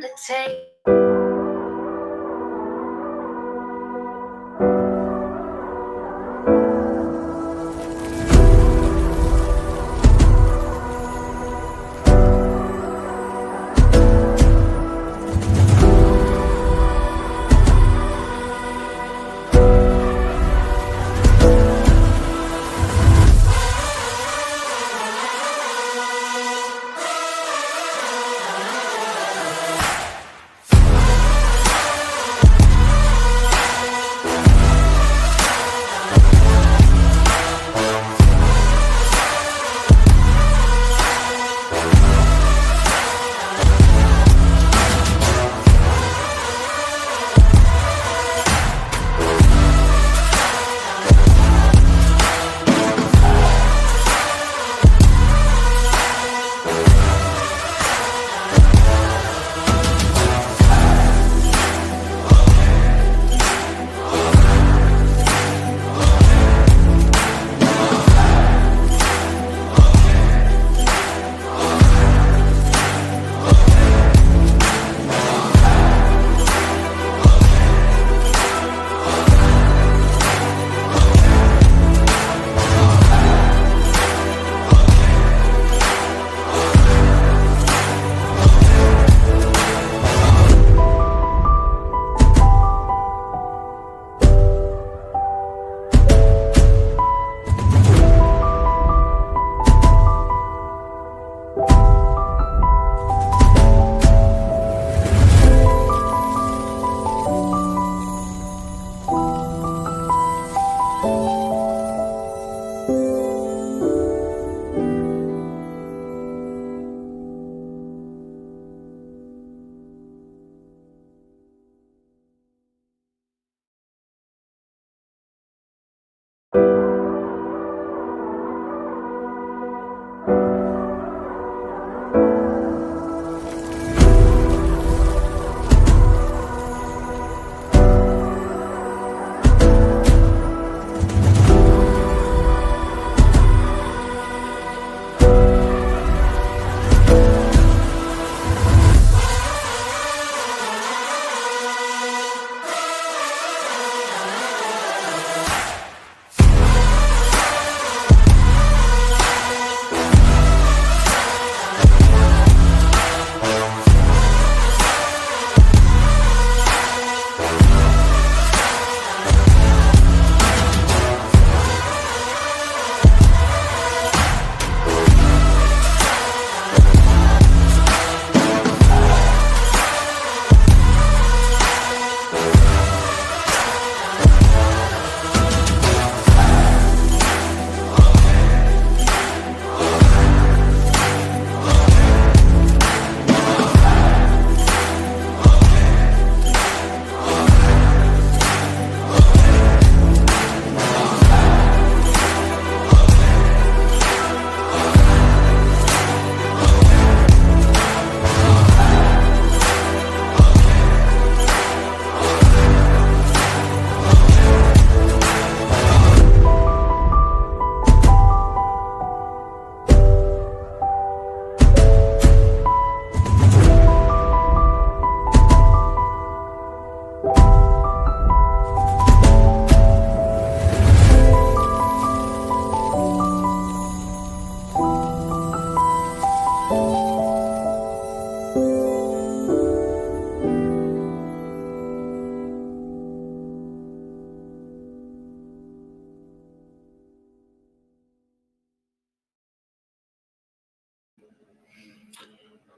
the table.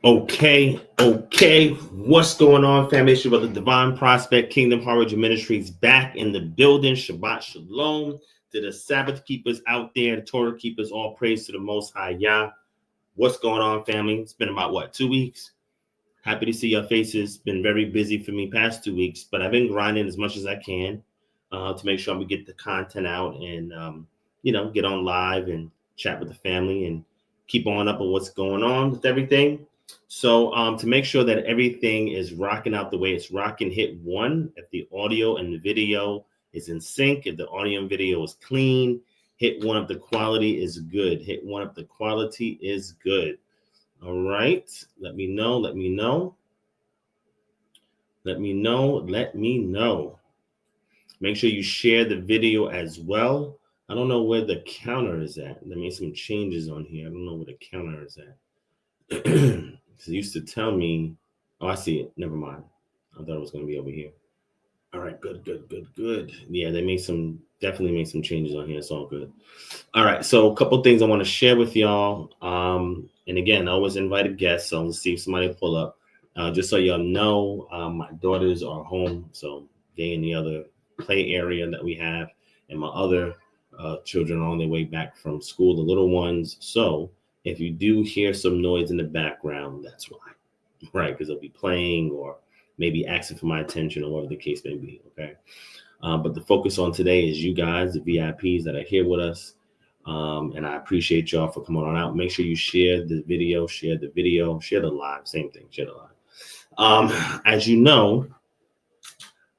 Okay. What's going on, family? It's your brother Divine Prospect, Kingdom Harbinger Ministries back in the building. Shabbat Shalom to the Sabbath keepers out there, the Torah keepers, all praise to the Most High Yah. What's going on, family? It's been about, 2 weeks? Happy to see your faces. Been very busy for me past 2 weeks, but I've been grinding as much as I can to make sure we get the content out and, get on live and chat with the family and keep on up on what's going on with everything. So to make sure that everything is rocking out the way it's rocking, hit 1 if the audio and the video is in sync. If the audio and video is clean, hit 1 if the quality is good. Hit 1 if the quality is good. All right. Let me know. Let me know. Make sure you share the video as well. I don't know where the counter is at. They made some changes on here. I don't know where the counter is at. It used to tell me, oh, I see it. Never mind. I thought it was going to be over here. All right, good. Yeah, they definitely made some changes on here. It's all good. All right, so a couple things I want to share with y'all. And again, I always invite a guest, so let's see if somebody pull up. Just so y'all know, my daughters are home, so they in the other play area that we have, and my other children are on their way back from school, the little ones. So if you do hear some noise in the background, that's why, right? Because they'll be playing or maybe asking for my attention or whatever the case may be, okay? But the focus on today is you guys, the VIPs that are here with us. And I appreciate y'all for coming on out. Make sure you share the video, share the live, same thing, share the live. As you know,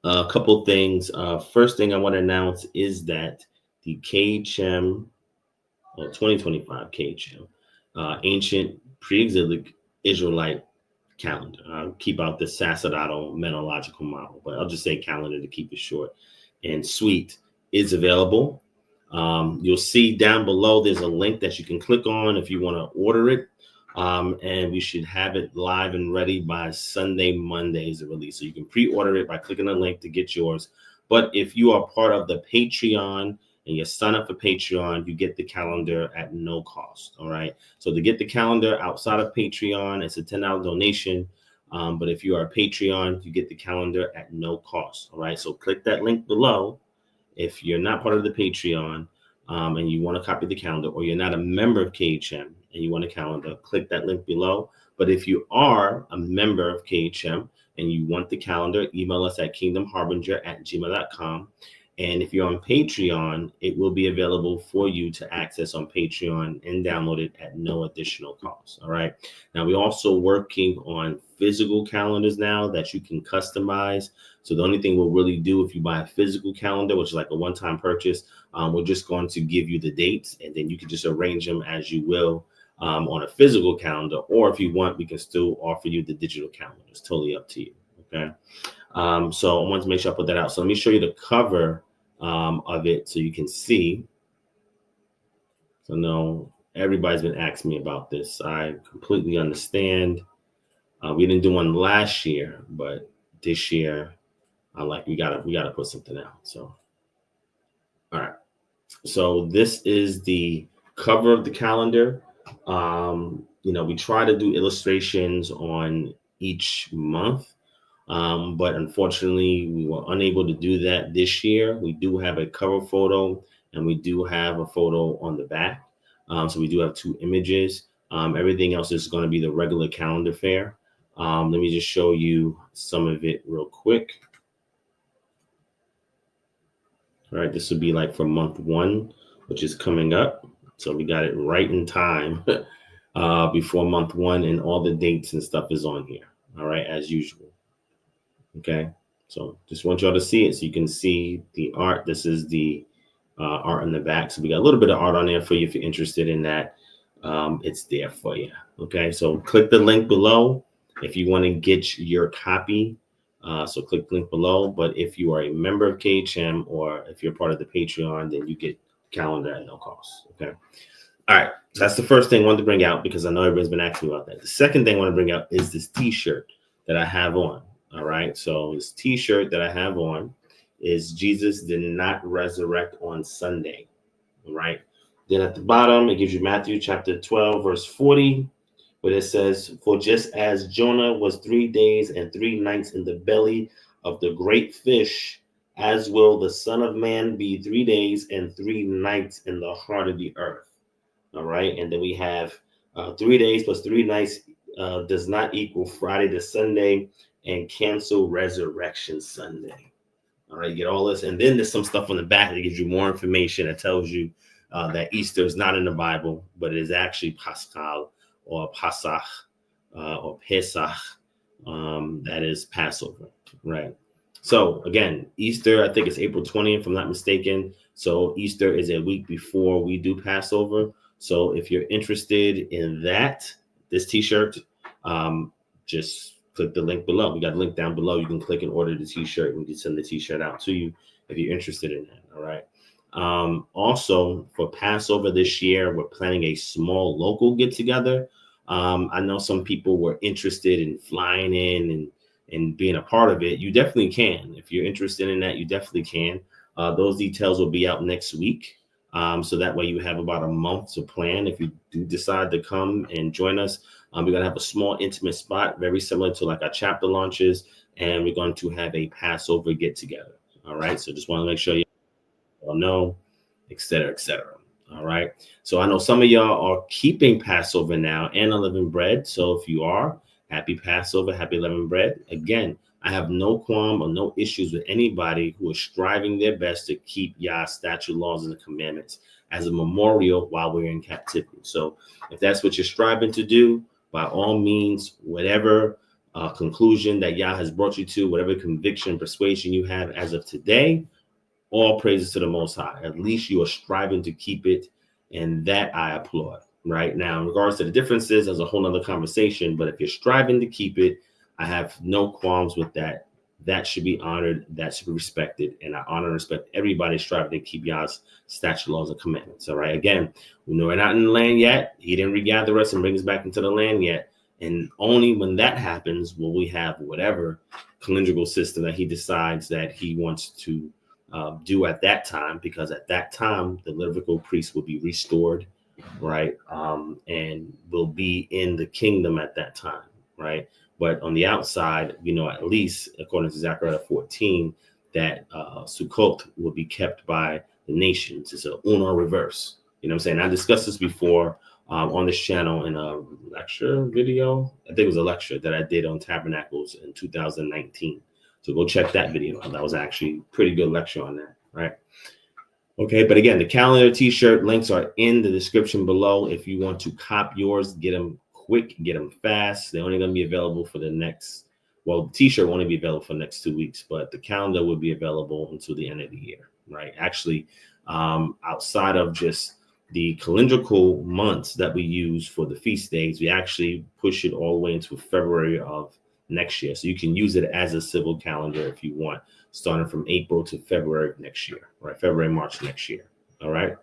a couple things. First thing I want to announce is that the KHM 2025 KHM, Ancient Pre-Exilic Israelite Calendar. I'll keep out the sacerdotal methodological model, but I'll just say calendar to keep it short and sweet, is available. You'll see down below there's a link that you can click on if you want to order it. And we should have it live and ready by Monday is the release. So you can pre-order it by clicking the link to get yours. But if you are part of the Patreon and you sign up for Patreon, you get the calendar at no cost. All right. So to get the calendar outside of Patreon, it's a $10 donation. But if you are a Patreon, you get the calendar at no cost. All right. So click that link below. If you're not part of the Patreon and you want to copy the calendar, or you're not a member of KHM and you want a calendar, click that link below. But if you are a member of KHM and you want the calendar, email us at kingdomharbinger@gmail.com. And if you're on Patreon, it will be available for you to access on Patreon and download it at no additional cost. All right. Now, we're also working on physical calendars now that you can customize. So the only thing we'll really do if you buy a physical calendar, which is like a one-time purchase, we're just going to give you the dates, and then you can just arrange them as you will on a physical calendar. Or if you want, we can still offer you the digital calendar. It's totally up to you. Okay. So I wanted to make sure I put that out. So let me show you the cover of it so you can see. So no, everybody's been asking me about this. I completely understand. We didn't do one last year, but this year, we gotta put something out. So, all right. So this is the cover of the calendar. We try to do illustrations on each month. But unfortunately, we were unable to do that this year. We do have a cover photo and we do have a photo on the back. So we do have two images. Everything else is going to be the regular calendar fare. Let me just show you some of it real quick. All right, this would be like for month 1, which is coming up. So we got it right in time before month 1, and all the dates and stuff is on here. All right, as usual. Okay, so just want y'all to see it so you can see the art. This is the art in the back. So we got a little bit of art on there for you if you're interested in that. It's there for you. Okay, so click the link below if you want to get your copy. So click the link below. But if you are a member of KHM or if you're part of the Patreon, then you get calendar at no cost. Okay. All right. So that's the first thing I wanted to bring out because I know everybody's been asking me about that. The second thing I want to bring out is this T-shirt that I have on. All right. So this T-shirt that I have on is Jesus did not resurrect on Sunday. All right. Then at the bottom, it gives you Matthew chapter 12, verse 40, where it says, "For just as Jonah was 3 days and 3 nights in the belly of the great fish, as will the Son of Man be 3 days and 3 nights in the heart of the earth." All right. And then we have 3 days plus 3 nights does not equal Friday to Sunday, and cancel Resurrection Sunday. All right, you get all this. And then there's some stuff on the back that gives you more information that tells you that Easter is not in the Bible, but it is actually Pascal or Pasach or Pesach. That is Passover, right? So again, Easter, I think it's April 20th, if I'm not mistaken. So Easter is a week before we do Passover. So if you're interested in that, this T-shirt, just click the link below. We got a link down below. You can click and order the t-shirt, and we can send the t-shirt out to you if you're interested in that. All right. Also, for Passover this year, we're planning a small local get together. I know some people were interested in flying in and being a part of it. You definitely can. If you're interested in that, you definitely can. Those details will be out next week. So that way you have about a month to plan. If you do decide to come and join us, we're going to have a small intimate spot, very similar to like our chapter launches. And we're going to have a Passover get together. All right. So just want to make sure you all know, et cetera, et cetera. All right. So I know some of y'all are keeping Passover now and unleavened bread. So if you are, happy Passover, happy unleavened bread. Again, I have no qualm or no issues with anybody who is striving their best to keep Yah's statute, laws, and the commandments as a memorial while we're in captivity. So if that's what you're striving to do, by all means, whatever conclusion that Yah has brought you to, whatever conviction, persuasion you have as of today, all praises to the Most High. At least you are striving to keep it, and that I applaud. Right now, in regards to the differences, there's a whole nother conversation. But if you're striving to keep it, I have no qualms with that. That should be honored. That should be respected. And I honor and respect everybody striving to keep Yah's statute, laws, and commandments. All right. Again, we know we're not in the land yet. He didn't regather us and bring us back into the land yet. And only when that happens will we have whatever calendrical system that he decides that he wants to do at that time, because at that time, the Levitical priest will be restored, right? And will be in the kingdom at that time, right? But on the outside, you know, at least according to Zechariah 14, that Sukkot will be kept by the nations. It's a uno reverse. You know what I'm saying? I discussed this before on this channel in a lecture video. I think it was a lecture that I did on tabernacles in 2019. So go check that video out. That was actually a pretty good lecture on that, right? Okay, but again, the calendar, t-shirt links are in the description below. If you want to cop yours, get them quick, get them fast. They're only going to be available for the next, well, the t-shirt won't be available for the next 2 weeks, but the calendar will be available until the end of the year, right? Actually, outside of just the calendrical months that we use for the feast days, we actually push it all the way into February of next year. So you can use it as a civil calendar if you want, starting from April to February of next year, right? February, March next year. All right.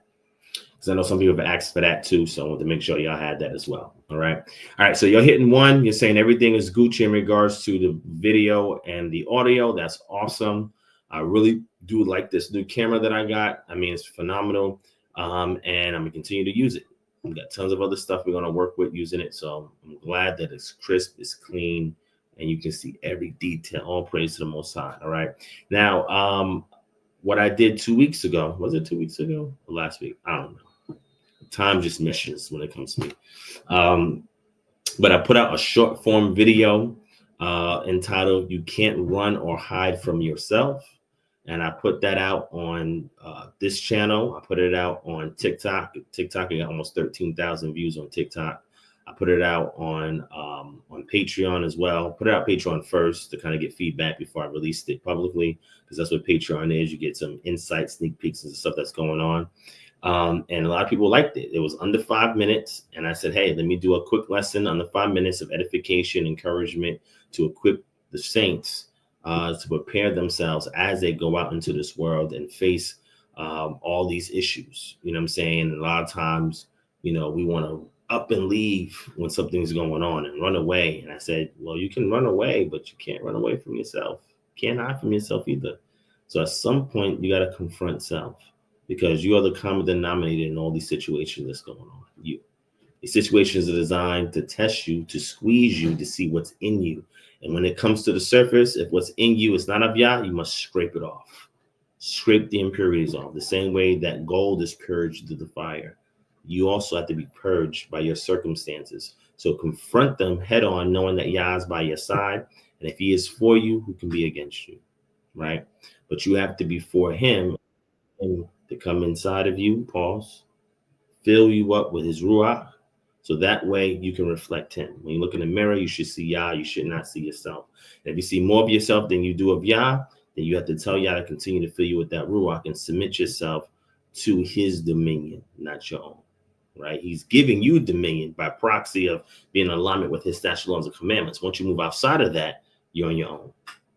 Because I know some people have asked for that too. So I want to make sure y'all had that as well. All right. All right. So you're hitting one. You're saying everything is Gucci in regards to the video and the audio. That's awesome. I really do like this new camera that I got. I mean, it's phenomenal. And I'm going to continue to use it. We got tons of other stuff we're going to work with using it. So I'm glad that it's crisp, it's clean, and you can see every detail. All praise to the Most High. All right. Now, what I did 2 weeks ago, was it 2 weeks ago or last week? I don't know. Time just missions when it comes to me. But I put out a short form video entitled "You Can't Run or Hide from Yourself." And I put that out on this channel. I put it out on TikTok. TikTok, I got almost 13,000 views on TikTok. I put it out on Patreon as well. Put it out Patreon first to kind of get feedback before I released it publicly, because that's what Patreon is. You get some insight, sneak peeks, and stuff that's going on. And a lot of people liked it. It was under 5 minutes. And I said, hey, let me do a quick lesson under 5 minutes of edification, encouragement to equip the saints to prepare themselves as they go out into this world and face all these issues. You know what I'm saying? And a lot of times, you know, we want to up and leave when something's going on and run away. And I said, well, you can run away, but you can't run away from yourself. You can't hide from yourself either. So at some point, you got to confront self, because you are the common denominator in all these situations that's going on. You. These situations are designed to test you, to squeeze you, to see what's in you. And when it comes to the surface, if what's in you is not of Yah, you must scrape it off. Scrape the impurities off. The same way that gold is purged through the fire, you also have to be purged by your circumstances. So confront them head on, knowing that Yah is by your side. And if he is for you, who can be against you, right? But you have to be for him, and to come inside of you, pause, fill you up with his ruach, so that way you can reflect him. When you look in the mirror, you should see Yah. You should not see yourself. And if you see more of yourself than you do of Yah, then you have to tell Yah to continue to fill you with that ruach and submit yourself to his dominion, not your own. right? He's giving you dominion by proxy of being in alignment with his statutes, laws, and commandments. Once you move outside of that, you're on your own.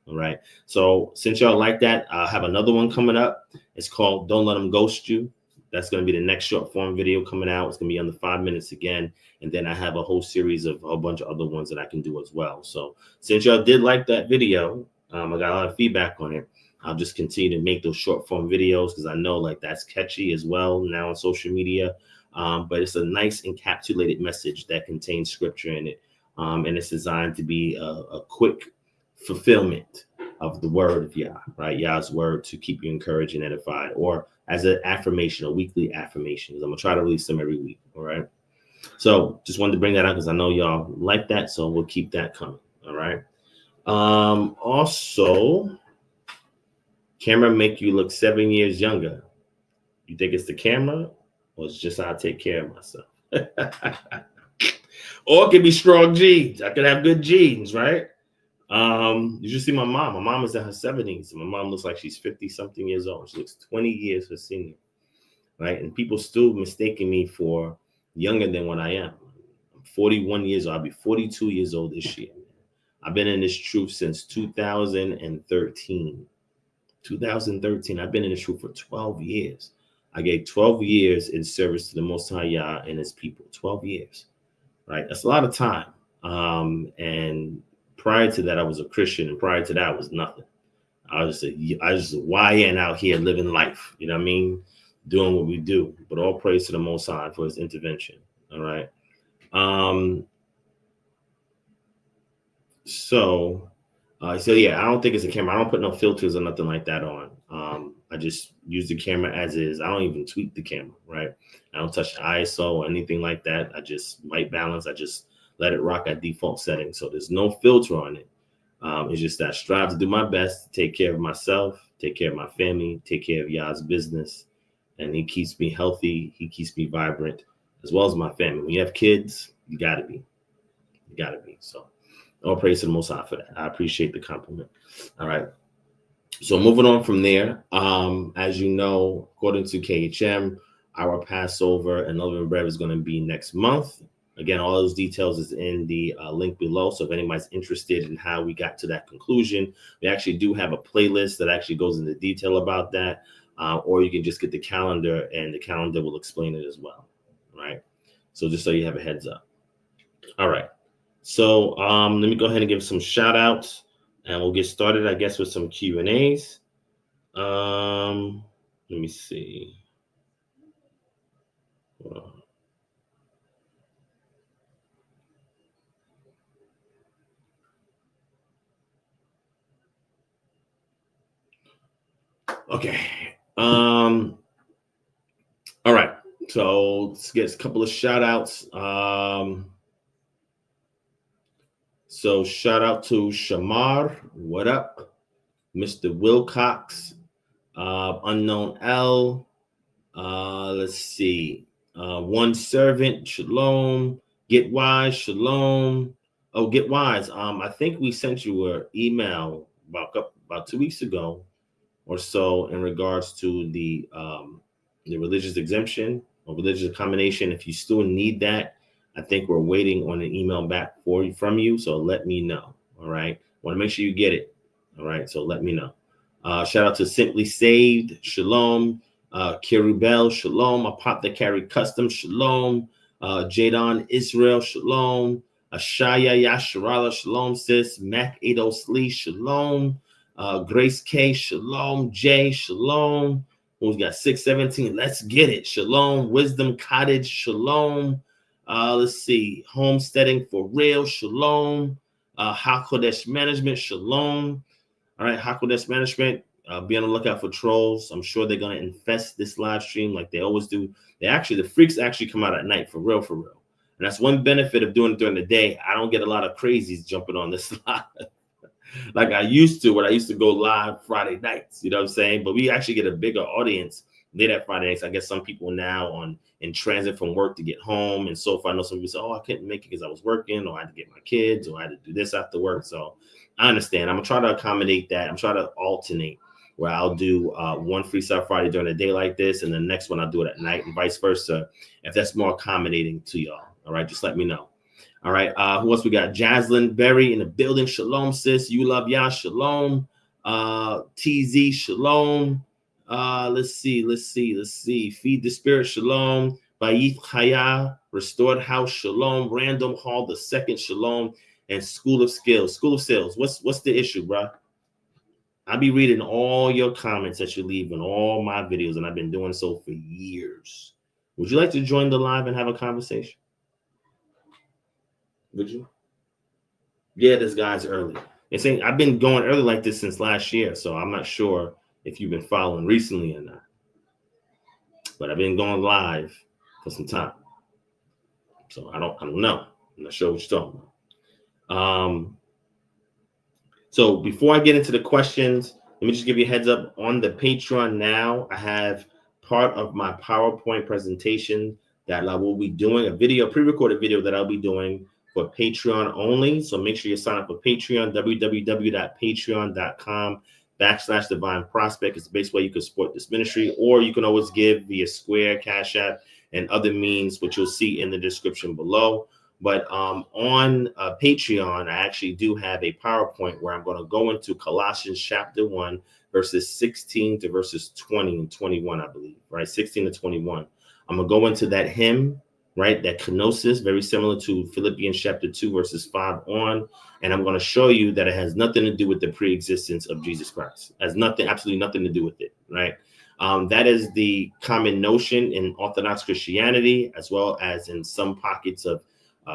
All right. So since y'all like that, I'll have another one coming up. It's called Don't Let Them Ghost You. That's going to be the next short form video coming out. It's going to be under 5 minutes again. And then I have a whole series of a bunch of other ones that I can do as well. So since y'all did like that video, I got a lot of feedback on it. I'll just continue to make those short form videos because I know like that's catchy as well now on social media. But it's a nice encapsulated message that contains scripture in it. And it's designed to be a quick fulfillment of the word of Yah, right? Yah's word to keep you encouraged and edified, or as an affirmation, a weekly affirmation. I'm gonna try to release them every week. All right. So just wanted to bring that up because I know y'all like that. So we'll keep that coming. All right. Also, camera make you look 7 years younger. You think it's the camera or it's just how I take care of myself? Or it could be strong genes. I could have good genes, right? You should see my mom. My mom is in her 70s. My mom looks like she's 50 something years old. She looks 20 years her senior, right? And people still mistaking me for younger than what I am. I'm 41 years old. I'll be 42 years old this year. I've been in this truth since 2013. 2013. I've been in this truth for 12 years. I gave 12 years in service to the Most High Yah and his people. 12 years, right? That's a lot of time. And prior to that, I was a Christian, and prior to that, I was nothing. I was just a YN out here living life. You know what I mean? Doing what we do. But all praise to the Most High for his intervention. All right. So yeah, I don't think it's a camera. I don't put no filters or nothing like that on. I just use the camera as is. I don't even tweak the camera, right? I don't touch the ISO or anything like that. I just white balance. I just let it rock at default settings. So there's no filter on it. It's just that I strive to do my best to take care of myself, take care of my family, take care of Yah's business. And he keeps me healthy. He keeps me vibrant, as well as my family. When you have kids, you got to be. You got to be. So all praise to the Most High for that. I appreciate the compliment. All right. So moving on from there, as you know, according to KHM, our Passover and Unleavened Bread is going to be next month. Again, all those details is in the link below. So if anybody's interested in how we got to that conclusion, we actually do have a playlist that actually goes into detail about that. Or you can just get the calendar, and the calendar will explain it as well. Right. So just so you have a heads up. All right. So let me go ahead and give some shout outs, and we'll get started, I guess, with some Q&As. Let me see. Okay. All right. So let's get a couple of shout outs. So shout out to Shamar. What up? Mr. Wilcox. Unknown L. Let's see. One Servant. Shalom. Get Wise. Shalom. Oh, Get Wise. I think we sent you an email about 2 weeks ago or so in regards to the religious exemption or religious accommodation. If you still need that, I think we're waiting on an email back from you. So let me know. All right. Want to make sure you get it. All right. So let me know. Shout out to Simply Saved. Shalom. Kirubel. Shalom. Apothecary Custom. Shalom. Jadon Israel. Shalom. Ashaya Yasharala. Shalom, sis. Mac 80 Slee. Shalom. Grace K. Shalom. J. Shalom. Who's got 617? Let's get it. Shalom. Wisdom Cottage. Shalom. Let's see. Homesteading for real. Shalom. Hakodesh Management. Shalom. All right. Hakodesh Management. Be on the lookout for trolls. I'm sure they're going to infest this live stream like they always do. The freaks actually come out at night for real. And that's one benefit of doing it during the day. I don't get a lot of crazies jumping on this live like I used to when I used to go live Friday nights. You know what I'm saying? But we actually get a bigger audience late at Friday nights. I guess some people now in transit from work to get home. And so far, I know some people say, I couldn't make it because I was working, or I had to get my kids, or I had to do this after work. So I understand. I'm going to try to accommodate that. I'm trying to alternate where I'll do one Freestyle Friday during the day like this, and the next one I'll do it at night, and vice versa. If that's more accommodating to y'all, all right, just let me know. All right, who else we got? Jaslyn Berry in the building. Shalom, sis. You love Yah. Shalom. TZ. Shalom. Let's see. Feed the Spirit. Shalom. Bayith Chaya. Restored House. Shalom. Random Hall the second. Shalom. And School of Skills. School of Sales. What's the issue, bro? I'll be reading all your comments that you leave in all my videos, and I've been doing so for years. Would you like to join the live and have a conversation? Would you? Yeah, this guy's early. It's saying I've been going early like this since last year, so I'm not sure if you've been following recently or not. But I've been going live for some time, so I don't know. I'm not sure what you're talking about. So before I get into the questions, let me just give you a heads up on the Patreon now. I have part of my PowerPoint presentation that I will be doing, a video, pre-recorded video that I'll be doing for Patreon only. So make sure you sign up for Patreon, www.patreon.com/Divine Prospect. It's the best way you can support this ministry, or you can always give via Square, Cash App, and other means, which you'll see in the description below. But on Patreon, I actually do have a PowerPoint where I'm going to go into Colossians chapter 1, verses 16 to verses 20 and 21, I believe, right? 16 to 21. I'm going to go into that hymn, right? That kenosis, very similar to Philippians chapter 2, verses 5 on. And I'm going to show you that it has nothing to do with the pre-existence of Jesus Christ. It has nothing, absolutely nothing to do with it, right? That is the common notion in Orthodox Christianity, as well as in some pockets of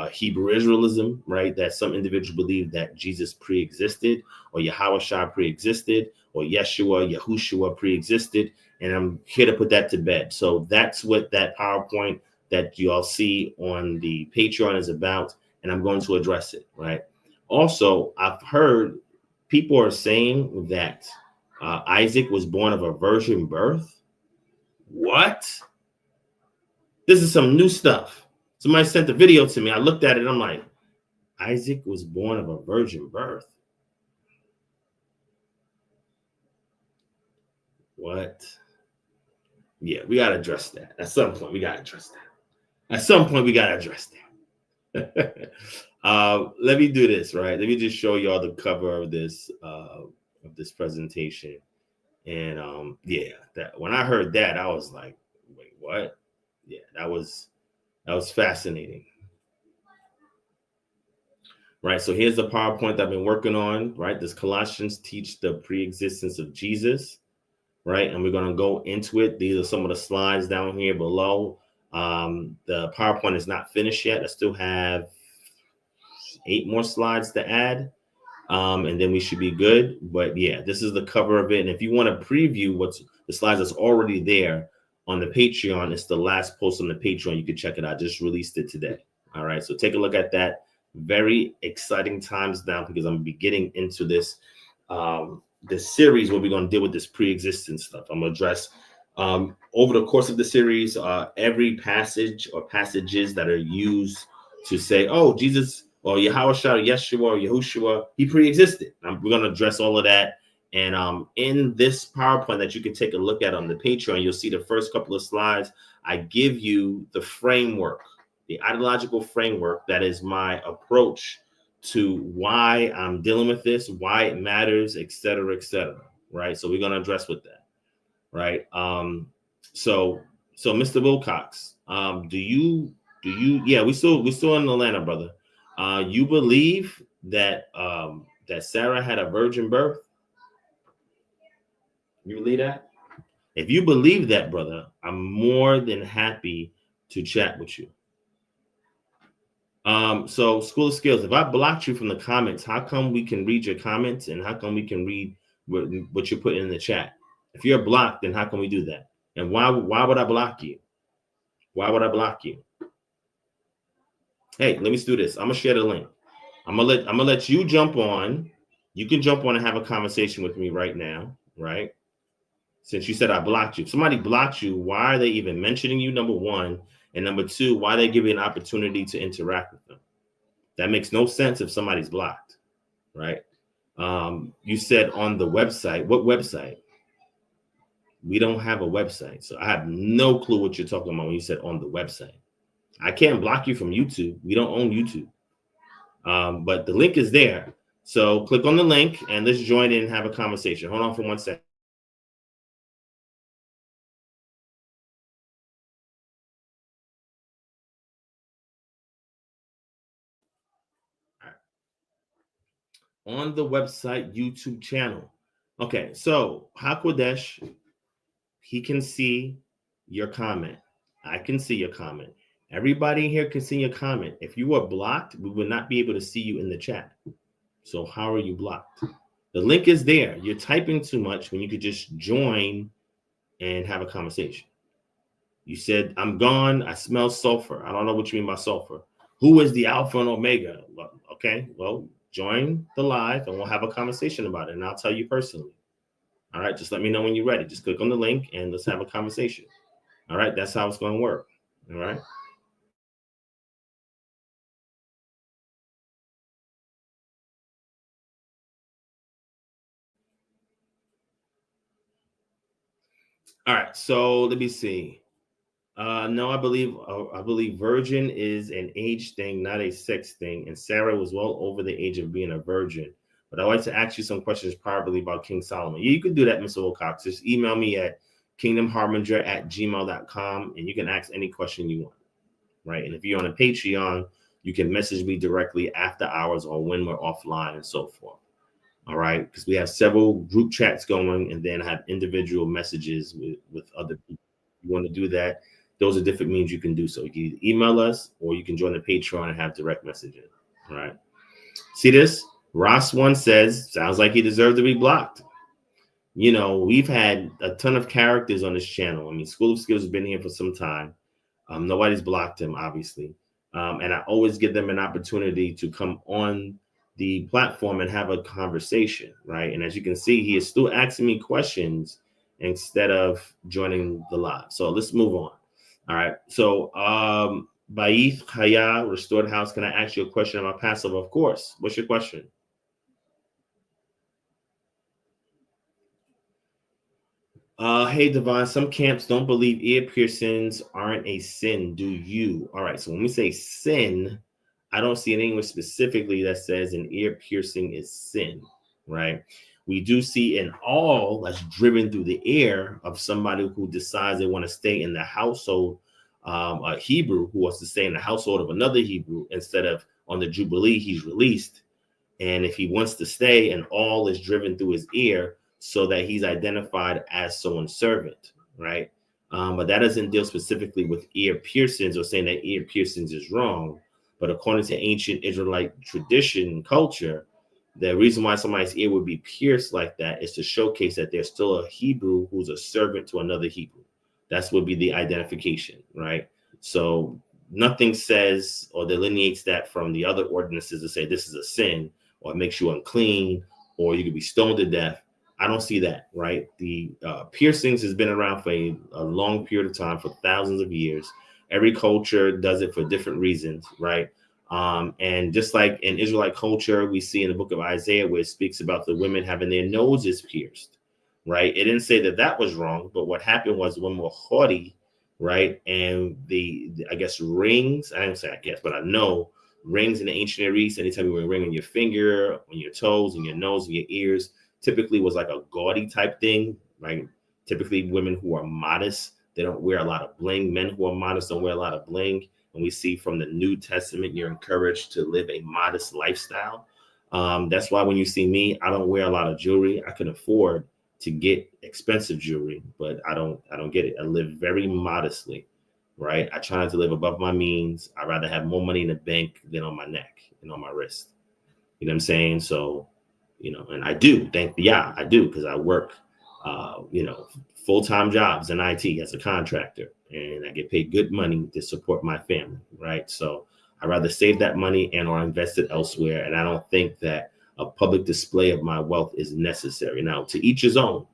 Hebrew Israelism, right? That some individuals believe that Jesus pre-existed, or Yahushua pre-existed, or Yahushua pre-existed. And I'm here to put that to bed. So that's what that PowerPoint that you all see on the Patreon is about. And I'm going to address it, right? Also, I've heard people are saying that Isaac was born of a virgin birth. What? This is some new stuff. Somebody sent the video to me. I looked at it. I'm like, Isaac was born of a virgin birth. What? Yeah, we got to address that. At some point, we got to address that. Let me do this, right? Let me just show y'all the cover of this presentation. And yeah, that when I heard that, I was like, wait, what? Yeah, that was fascinating. Right, so here's the PowerPoint that I've been working on, right? This Colossians teach the pre-existence of Jesus, right? And we're going to go into it. These are some of the slides down here below. The PowerPoint is not finished yet. I still have 8 more slides to add, and then we should be good. But yeah, this is the cover of it. And if you want to preview what's the slides that's already there on the Patreon, it's the last post on the Patreon. You can check it out. I just released it today. All right, so take a look at that. Very exciting times now, because I'm going to be getting into this this series where we're going to deal with this pre-existence stuff. I'm going to address over the course of the series every passage or passages that are used to say, oh, Jesus or Yahushua, Yeshua, or Yahushua, he pre-existed. We're going to address all of that. And in this PowerPoint that you can take a look at on the Patreon, you'll see the first couple of slides. I give you the framework, the ideological framework that is my approach to why I'm dealing with this, why it matters, et cetera, right? So we're going to address with that, right? So Mr. Wilcox, do you, yeah, we still in Atlanta, brother. You believe that that Sarah had a virgin birth? You believe that? If you believe that, brother, I'm more than happy to chat with you. So School of Skills, if I blocked you from the comments, how come we can read your comments, and how come we can read what you're putting in the chat? If you're blocked, then how can we do that? And why would I block you? Why would I block you? Hey, let me do this. I'm gonna share the link. I'm gonna let you jump on. You can jump on and have a conversation with me right now, right? Since you said I blocked you. If somebody blocked you, why are they even mentioning you, number one? And number two, why they give you an opportunity to interact with them? That makes no sense if somebody's blocked, right? You said on the website. What website? We don't have a website. So I have no clue what you're talking about when you said on the website. I can't block you from YouTube. We don't own YouTube. But the link is there. So click on the link and let's join in and have a conversation. Hold on for 1 second. On the website YouTube channel. Okay, so Hakodesh, he can see your comment. I can see your comment. Everybody here can see your comment. If you were blocked, we would not be able to see you in the chat. So how are you blocked? The link is there. You're typing too much when you could just join and have a conversation. You said, I'm gone. I smell sulfur. I don't know what you mean by sulfur. Who is the Alpha and Omega? Okay, well, join the live and we'll have a conversation about it. And I'll tell you personally. All right, just let me know when you're ready. Just click on the link and let's have a conversation. All right, that's how it's going to work. All right. All right, so let me see. No, I believe virgin is an age thing, not a sex thing. And Sarah was well over the age of being a virgin. But I'd like to ask you some questions probably about King Solomon. Yeah, you could do that, Mr. Wilcox. Just email me at kingdomharbinger@gmail.com and you can ask any question you want. Right. And if you're on a Patreon, you can message me directly after hours or when we're offline and so forth. All right. Because we have several group chats going and then have individual messages with other people. If you want to do that, those are different means you can do so. You can either email us or you can join the Patreon and have direct messaging. All right. See this? Ross1 says, sounds like he deserved to be blocked. You know, we've had a ton of characters on this channel. I mean, School of Skills has been here for some time. Nobody's blocked him, obviously. And I always give them an opportunity to come on the platform and have a conversation, right? And as you can see, he is still asking me questions instead of joining the live. So let's move on. All right. So Baith Haya, Restored House, can I ask you a question about Passover? Of course. What's your question? Hey, Devon, some camps don't believe ear piercings aren't a sin. Do you? All right. So when we say sin, I don't see an English specifically that says an ear piercing is sin, right? We do see an awl that's driven through the ear of somebody who decides they want to stay in the household, a Hebrew who wants to stay in the household of another Hebrew instead of on the Jubilee, he's released. And if he wants to stay, an awl is driven through his ear so that he's identified as someone's servant, right? But that doesn't deal specifically with ear piercings or saying that ear piercings is wrong. But according to ancient Israelite tradition and culture, the reason why somebody's ear would be pierced like that is to showcase that there's still a Hebrew who's a servant to another Hebrew. That's would be the identification, right? So nothing says or delineates that from the other ordinances to say this is a sin or it makes you unclean or you could be stoned to death. I don't see that, right? The piercings has been around for a long period of time, for thousands of years. Every culture does it for different reasons, right? And just like in Israelite culture, we see in the book of Isaiah where it speaks about the women having their noses pierced, right? It didn't say that that was wrong, but what happened was women were haughty, right? And the I guess rings, I didn't say I guess, but I know rings in the ancient Near East, anytime you wear a ring on your finger, on your toes, on your nose, and your ears, typically was like a gaudy type thing, right? Typically women who are modest, they don't wear a lot of bling. Men who are modest don't wear a lot of bling. And we see from the New Testament, you're encouraged to live a modest lifestyle. That's why when you see me, I don't wear a lot of jewelry. I can afford to get expensive jewelry, but I don't get it. I live very modestly, right? I try not to live above my means. I'd rather have more money in the bank than on my neck and on my wrist. You know what I'm saying? So, you know, and I do, I do, because I work, full-time jobs in IT as a contractor, and I get paid good money to support my family, right? So I'd rather save that money and or invest it elsewhere. And I don't think that a public display of my wealth is necessary. Now, to each his own,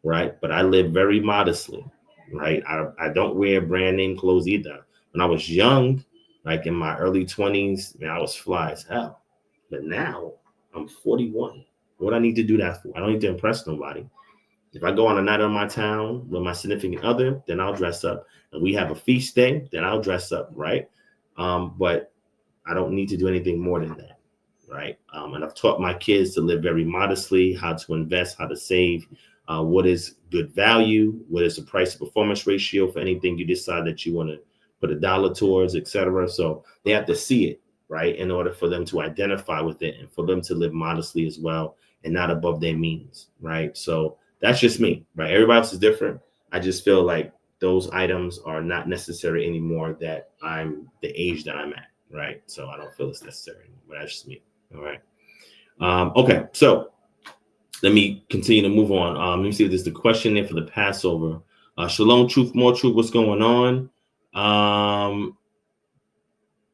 right? But I live very modestly, right? I don't wear brand name clothes either. When I was young, like in my early 20s, man, I was fly as hell. But now I'm 41. What do I need to do that for? I don't need to impress nobody. If I go on a night on my town with my significant other, then I'll dress up. And we have a feast day, then I'll dress up, right? But I don't need to do anything more than that, right? And I've taught my kids to live very modestly, how to invest, how to save, what is good value, what is the price to performance ratio for anything you decide that you want to put a dollar towards, etc. So they have to see it, right, in order for them to identify with it and for them to live modestly as well and not above their means, right? So that's just me, right? Everybody else is different. I just feel like those items are not necessary anymore that I'm the age that I'm at, right? So I don't feel it's necessary, but that's just me. All right. Okay, so let me continue to move on. Let me see if there's the question there for the Passover. Shalom, truth, more truth. What's going on?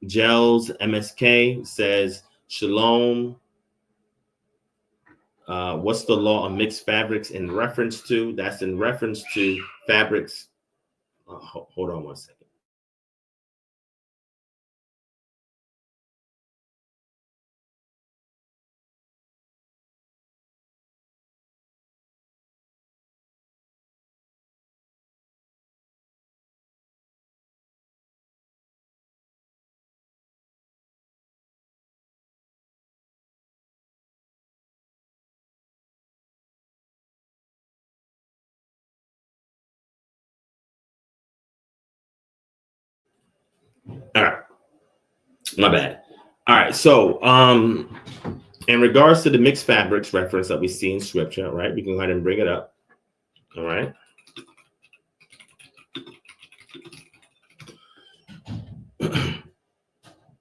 Gels MSK says, Shalom. What's the law of mixed fabrics in reference to? That's in reference to fabrics. Hold on one second. All right. My bad. All right. So, in regards to the mixed fabrics reference that we see in scripture, right? We can go ahead and bring it up. All right.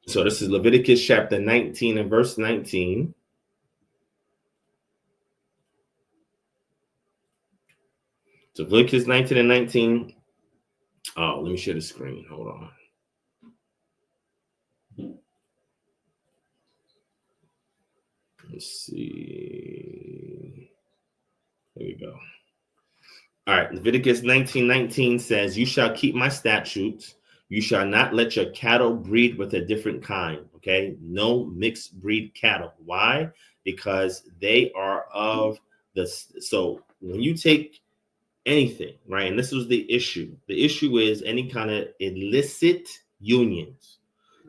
So this is Leviticus chapter 19 and verse 19. So Leviticus 19 and 19. Oh, let me share the screen. Hold on. Let's see. There we go. All right. Leviticus 19:19 says, "You shall keep my statutes. You shall not let your cattle breed with a different kind." Okay. No mixed breed cattle. Why? Because they are of the. So when you take anything, right? And this was the issue. The issue is any kind of illicit unions.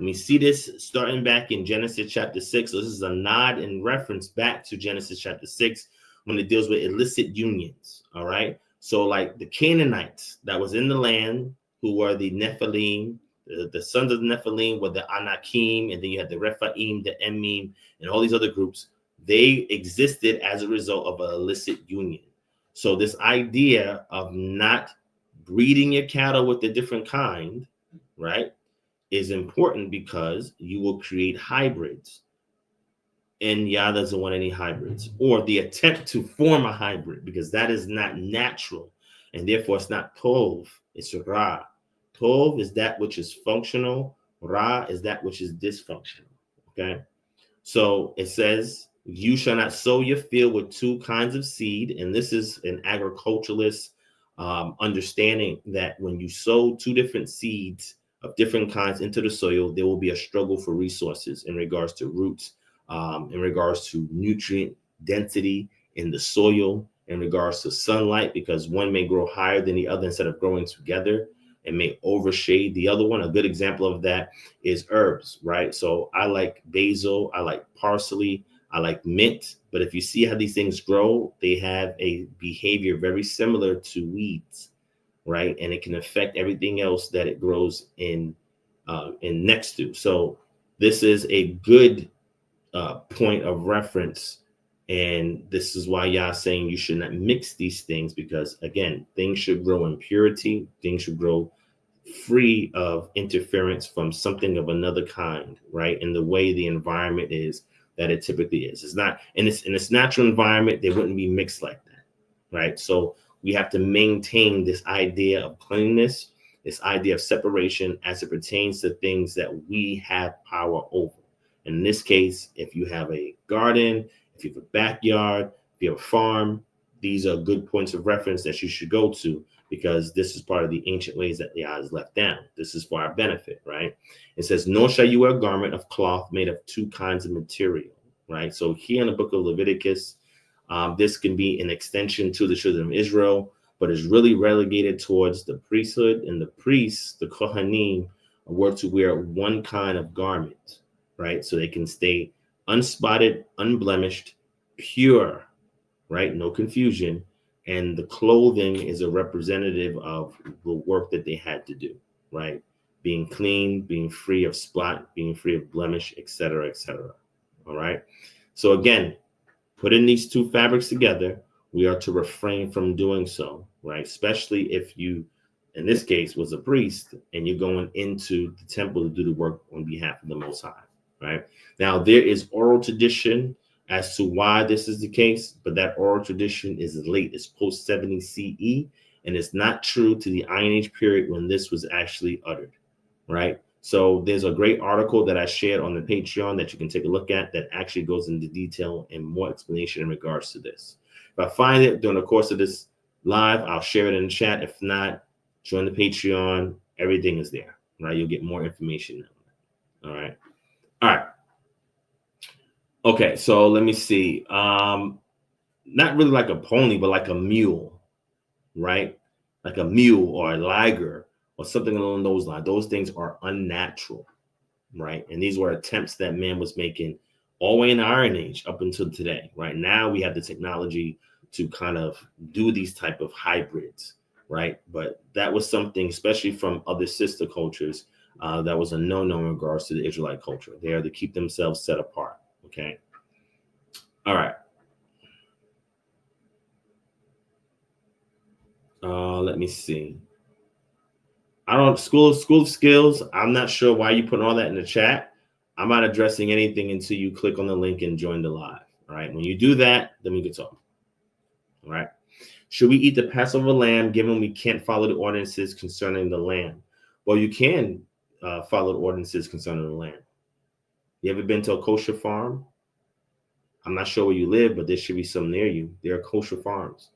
We see this starting back in Genesis chapter 6. So this is a nod and reference back to Genesis chapter 6 when it deals with illicit unions. All right. So like the Canaanites that was in the land who were the Nephilim, the sons of the Nephilim were the Anakim, and then you had the Rephaim, the Emim, and all these other groups. They existed as a result of an illicit union. So this idea of not breeding your cattle with a different kind, right, is important because you will create hybrids. And Yah doesn't want any hybrids or the attempt to form a hybrid because that is not natural. And therefore it's not tov, it's ra. Tov is that which is functional. Ra is that which is dysfunctional. Okay. So it says, "You shall not sow your field with two kinds of seed." And this is an agriculturalist understanding that when you sow two different seeds of different kinds into the soil, there will be a struggle for resources in regards to roots, in regards to nutrient density in the soil, in regards to sunlight, because one may grow higher than the other instead of growing together and may overshade the other one. A good example of that is herbs, right? So I like basil, I like parsley, I like mint, but if you see how these things grow, they have a behavior very similar to weeds, right? And it can affect everything else that it grows in next to. So this is a good point of reference. And this is why Yah saying you should not mix these things, because again, things should grow in purity. Things should grow free of interference from something of another kind, right? And the way the environment is that it typically is. It's not in its natural environment, they wouldn't be mixed like that, right? So we have to maintain this idea of cleanliness, this idea of separation as it pertains to things that we have power over. In this case, if you have a garden, if you have a backyard, if you have a farm, these are good points of reference that you should go to, because this is part of the ancient ways that the eyes left down. This is for our benefit, right? It says, "Nor shall you wear a garment of cloth made of two kinds of material," right? So here in the book of Leviticus, This can be an extension to the children of Israel, but is really relegated towards the priesthood, and the priests, the Kohanim, were to wear one kind of garment, right? So they can stay unspotted, unblemished, pure, right? No confusion. And the clothing is a representative of the work that they had to do, right? Being clean, being free of spot, being free of blemish, etc., etc. All right. So again, putting these two fabrics together, we are to refrain from doing so, right? Especially if you, in this case, was a priest and you're going into the temple to do the work on behalf of the Most High, right? Now, there is oral tradition as to why this is the case, but that oral tradition is late. It's post 70 CE, and it's not true to the Iron Age period when this was actually uttered, right? So there's a great article that I shared on the Patreon that you can take a look at that actually goes into detail and more explanation in regards to this. If I find it during the course of this live, I'll share it in the chat. If not, join the Patreon. Everything is there, right? You'll get more information now. All right. All right. Okay, so let me see. Not really like a pony, but like a mule, right? Like a mule or a liger or something along those lines. Those things are unnatural, right? And these were attempts that man was making all the way in the Iron Age up until today. Right now, we have the technology to kind of do these type of hybrids, right? But that was something, especially from other sister cultures, that was a no-no in regards to the Israelite culture. They are to keep themselves set apart. Okay. All right. Let me see. School of skills. I'm not sure why you put all that in the chat. I'm not addressing anything until you click on the link and join the live. All right. When you do that, then we can talk. All right. Should we eat the Passover lamb given we can't follow the ordinances concerning the lamb? Well, you can follow the ordinances concerning the lamb. You ever been to a kosher farm? I'm not sure where you live, but there should be some near you. There are kosher farms.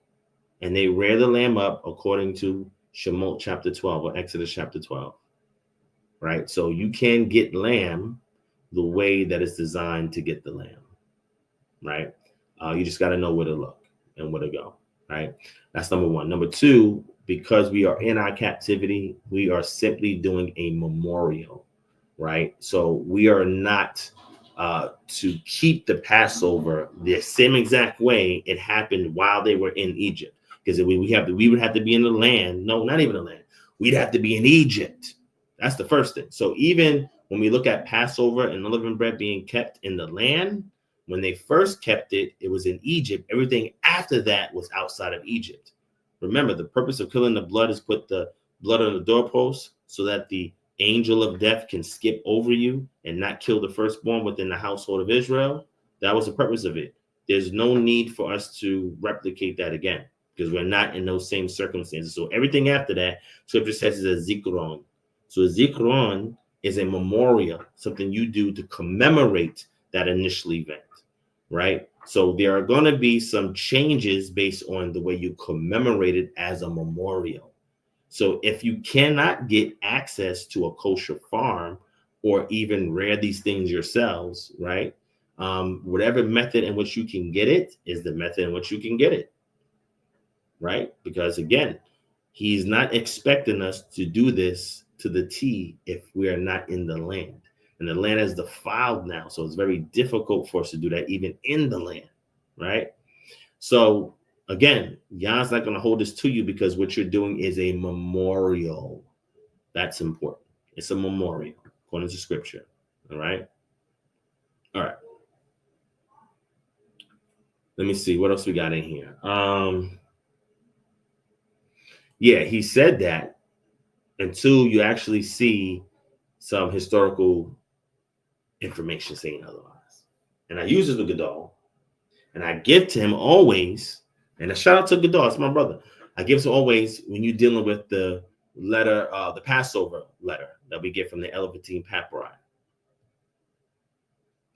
And they rear the lamb up according to Shemot chapter 12 or Exodus chapter 12. Right? So you can get lamb the way that it's designed to get the lamb. Right? You just got to know where to look and where to go. Right? That's number one. Number two, because we are in our captivity, we are simply doing a memorial. Right? So we are not to keep the Passover the same exact way it happened while they were in Egypt. Because we would have to be in the land. No, not even the land. We'd have to be in Egypt. That's the first thing. So even when we look at Passover and unleavened bread being kept in the land, when they first kept it, it was in Egypt. Everything after that was outside of Egypt. Remember, the purpose of killing the blood is put the blood on the doorpost so that the angel of death can skip over you and not kill the firstborn within the household of Israel. That was the purpose of it. There's no need for us to replicate that again, because we're not in those same circumstances. So everything after that, scripture says, is a zikron. So a zikron is a memorial, something you do to commemorate that initial event, right? So there are going to be some changes based on the way you commemorate it as a memorial. So if you cannot get access to a kosher farm or even rear these things yourselves, right? Whatever method in which you can get it is the method in which you can get it. Right? Because again, he's not expecting us to do this to the T if we are not in the land. And the land is defiled now. So it's very difficult for us to do that even in the land. Right? So again, Yah's not going to hold this to you because what you're doing is a memorial. That's important. It's a memorial according to scripture. All right. All right. Let me see what else we got in here. Yeah, he said that until you actually see some historical information saying otherwise. And I use this with Gadol, and I give to him always, and a shout out to Gadol, it's my brother. I give to always when you're dealing with the letter, the Passover letter that we get from the Elephantine Papyri.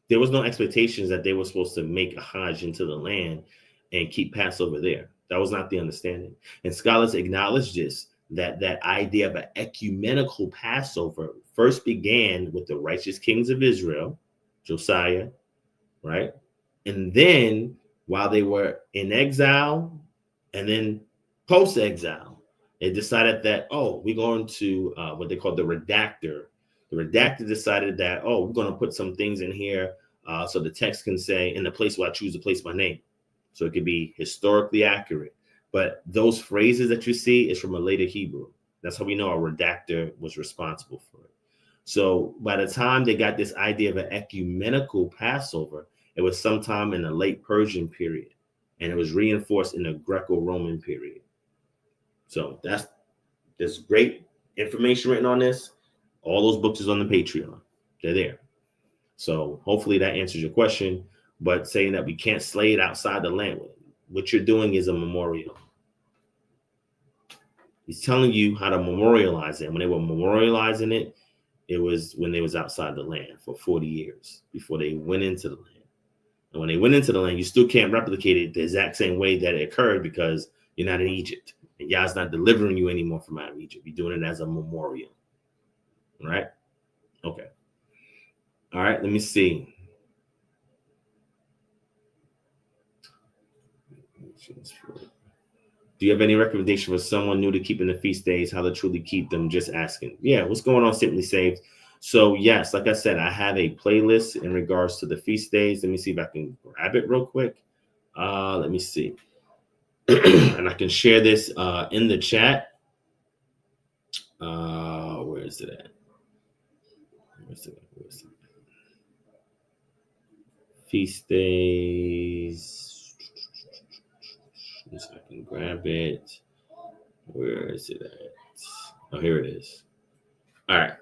There was no expectations that they were supposed to make a Hajj into the land and keep Passover there. That was not the understanding. And scholars acknowledge this, that idea of an ecumenical Passover first began with the righteous kings of Israel, Josiah, right? And then while they were in exile and then post-exile. They decided that, we're going to what they call the redactor. The redactor decided that, we're going to put some things in here so the text can say, in the place where I choose to place my name. So it could be historically accurate. But those phrases that you see is from a later Hebrew. That's how we know a redactor was responsible for it. So by the time they got this idea of an ecumenical Passover, it was sometime in the late Persian period, and it was reinforced in the Greco-Roman period. So there's great information written on this. All those books is on the Patreon. They're there. So hopefully that answers your question. But saying that we can't slay it outside the land, what you're doing is a memorial. He's telling you how to memorialize it. When they were memorializing it, it was when they was outside the land for 40 years before they went into the land. And when they went into the land, you still can't replicate it the exact same way that it occurred because you're not in Egypt. And Yah's not delivering you anymore from out of Egypt. You're doing it as a memorial. All right? Okay. All right, let me see. Do you have any recommendation for someone new to keeping the feast days, how to truly keep them? Just asking. Yeah, what's going on, Simply Saved? So, yes, like I said, I have a playlist in regards to the feast days. Let me see if I can grab it real quick. Let me see. And I can share this in the chat. Where is it at? Where's it? Feast days. If I can grab it. Where is it at? Oh, here it is. All right.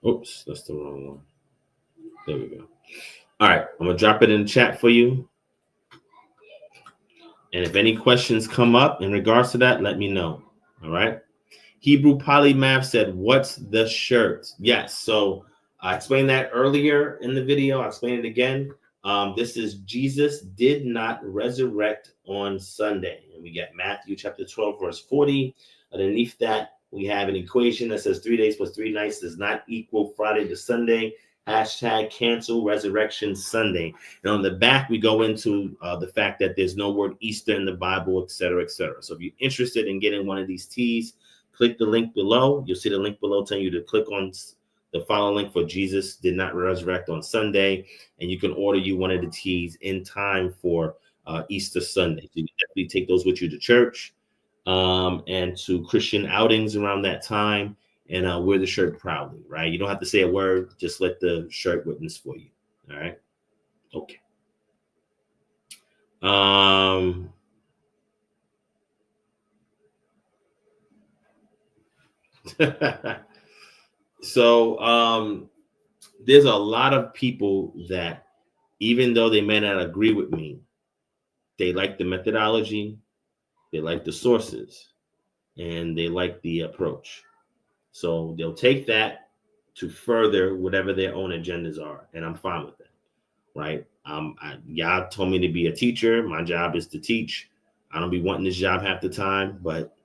Oops, that's the wrong one. There we go. All right, I'm gonna drop it in the chat for you. And if any questions come up in regards to that, let me know. All right. Hebrew Polymath said, "What's the shirt?" Yes. So I explained that earlier in the video. I'll explain it again. This is Jesus did not resurrect on Sunday. And we get Matthew chapter 12, verse 40. Underneath that, we have an equation that says 3 days plus 3 nights does not equal Friday to Sunday. Hashtag cancel resurrection Sunday. And on the back, we go into the fact that there's no word Easter in the Bible, et cetera, et cetera. So if you're interested in getting one of these tees, click the link below. You'll see the link below telling you to click on the follow link for Jesus did not resurrect on Sunday. And you can order you one of the tees in time for Easter Sunday. So you can definitely take those with you to church and to Christian outings around that time. And wear the shirt proudly, right? You don't have to say a word. Just let the shirt witness for you. All right. Okay. So there's a lot of people that, even though they may not agree with me, they like the methodology, they like the sources, and they like the approach. So they'll take that to further whatever their own agendas are, and I'm fine with that, right? Y'all told me to be a teacher. My job is to teach. I don't be wanting this job half the time, but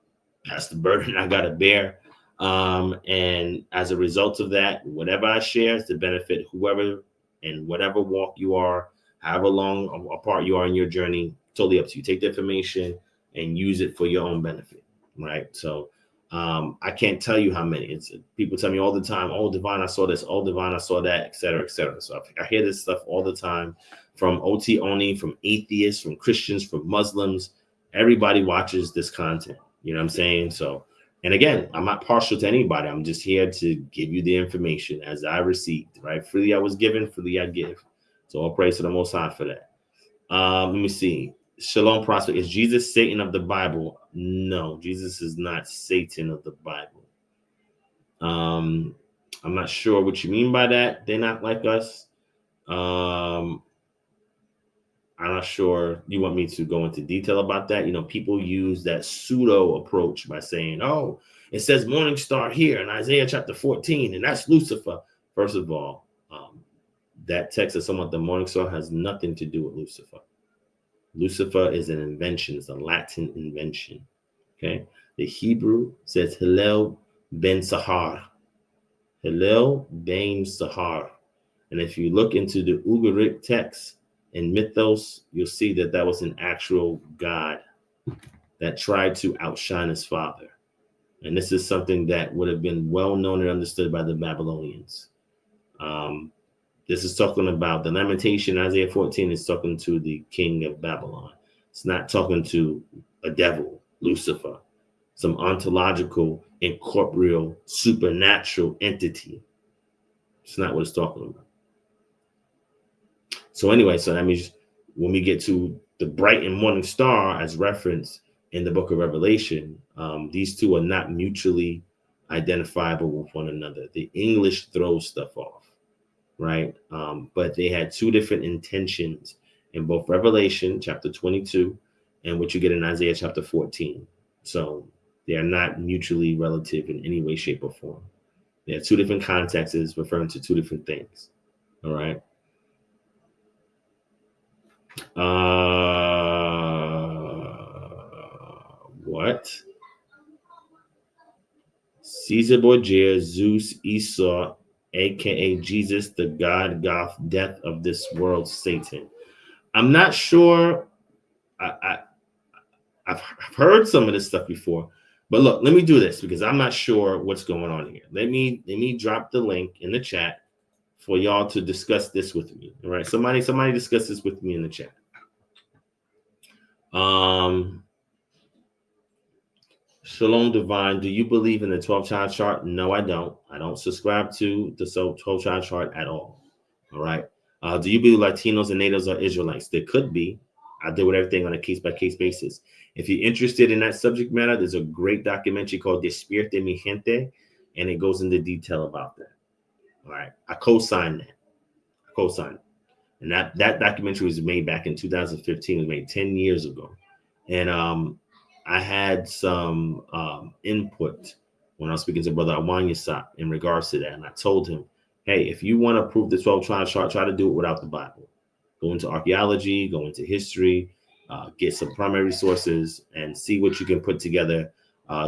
that's the burden I got to bear. And as a result of that, whatever I share is to benefit whoever and whatever walk you are, however long apart you are in your journey, totally up to you. Take the information and use it for your own benefit, right? So I can't tell you how many. People tell me all the time, "Oh, Divine, I saw this. Oh, Divine, I saw that," et cetera, et cetera. So I hear this stuff all the time from OT only, from atheists, from Christians, from Muslims. Everybody watches this content. You know what I'm saying? So, and again, I'm not partial to anybody. I'm just here to give you the information as I received, right? Freely I was given, freely I give. So all praise to the Most High for that. Let me see. Shalom Prospect. Is Jesus Satan of the Bible? No, Jesus is not Satan of the Bible. I'm not sure what you mean by that. They're not like us. I'm not sure you want me to go into detail about that. You know, people use that pseudo approach by saying, "Oh, it says morning star here in Isaiah chapter 14, and that's Lucifer." First of all, that text of somewhat the morning star has nothing to do with Lucifer. Lucifer is an invention. It's a Latin invention. Okay. The Hebrew says Hillel ben Sahar. Hillel ben Sahar. And if you look into the Ugaritic text and mythos, you'll see that that was an actual god that tried to outshine his father. And this is something that would have been well known and understood by the Babylonians. This is talking about the lamentation. Isaiah 14 is talking to the king of Babylon. It's not talking to a devil, Lucifer, some ontological, incorporeal, supernatural entity. It's not what it's talking about. So anyway, so that means when we get to the bright and morning star as referenced in the book of Revelation, these two are not mutually identifiable with one another. The English throws stuff off, right? But they had two different intentions in both Revelation chapter 22 and what you get in Isaiah chapter 14. So they are not mutually relative in any way, shape, or form. They have two different contexts referring to two different things. All right. What? Caesar Borgia, Zeus, Esau, aka Jesus, the God, Goth, death of this world, Satan. I'm not sure. I've heard some of this stuff before, but look, let me do this because I'm not sure what's going on here. Let me drop the link in the chat for y'all to discuss this with me. All right, somebody discuss this with me in the chat. Shalom Divine, do you believe in the 12-child chart? No, I don't. I don't subscribe to the 12-child chart at all. All right. Do you believe Latinos and natives are Israelites? There could be. I deal with everything on a case-by-case basis. If you're interested in that subject matter, there's a great documentary called Despierte Mi Gente, and it goes into detail about that. All right. I co-sign that. And that documentary was made back in 2015. It was made 10 years ago. And I had some input when I was speaking to Brother Awanyasap in regards to that. And I told him, hey, if you want to prove the 12-child chart, try to do it without the Bible. Go into archaeology, go into history, get some primary sources, and see what you can put together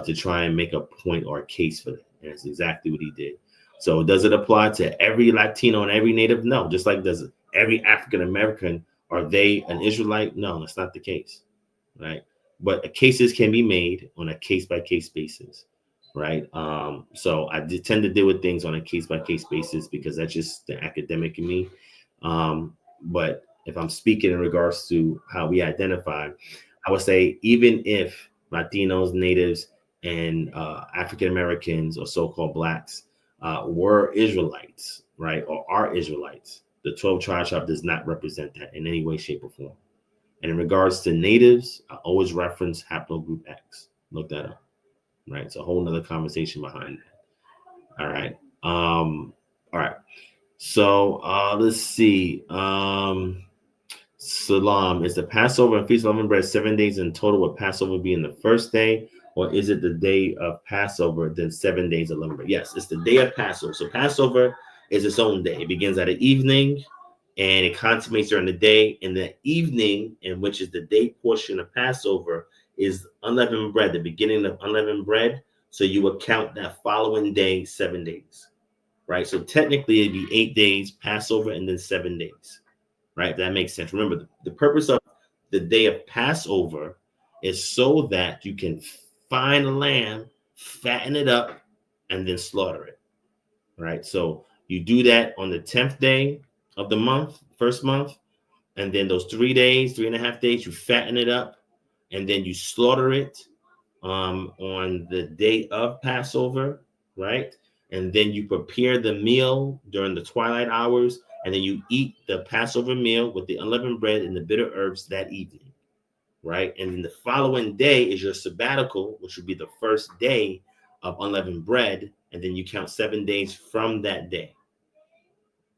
to try and make a point or a case for that. And that's exactly what he did. So does it apply to every Latino and every Native? No. Just like does every African American, are they an Israelite? No, that's not the case, right? But cases can be made on a case-by-case basis, right? So I tend to deal with things on a case-by-case basis because that's just the academic in me. But if I'm speaking in regards to how we identify, I would say even if Latinos, Natives, and African Americans or so-called Blacks were Israelites, right, or are Israelites, the 12-tribe chart does not represent that in any way, shape, or form. And in regards to natives, I always reference haplogroup X. Look that up, right? It's a whole nother conversation behind that. All right. All right. So let's see. Salam, is the Passover and Feast of Unleavened Bread 7 days in total? Would Passover be in the first day, or is it the day of Passover, then 7 days of unleavened bread? Yes, it's the day of Passover. So Passover is its own day. It begins at the evening, and it consummates during the day. In the evening, in which is the day portion of Passover, is unleavened bread, the beginning of unleavened bread. So you would count that following day 7 days, right? So technically, it'd be 8 days Passover and then 7 days. Right, that makes sense. Remember, the purpose of the day of Passover is so that you can find a lamb, fatten it up, and then slaughter it. Right, so you do that on the 10th day of the month, first month, and then those 3 days, 3.5 days, you fatten it up, and then you slaughter it on the day of Passover, right? And then you prepare the meal during the twilight hours, and then you eat the Passover meal with the unleavened bread and the bitter herbs that evening, right? And then the following day is your sabbatical, which would be the first day of unleavened bread, and then you count 7 days from that day.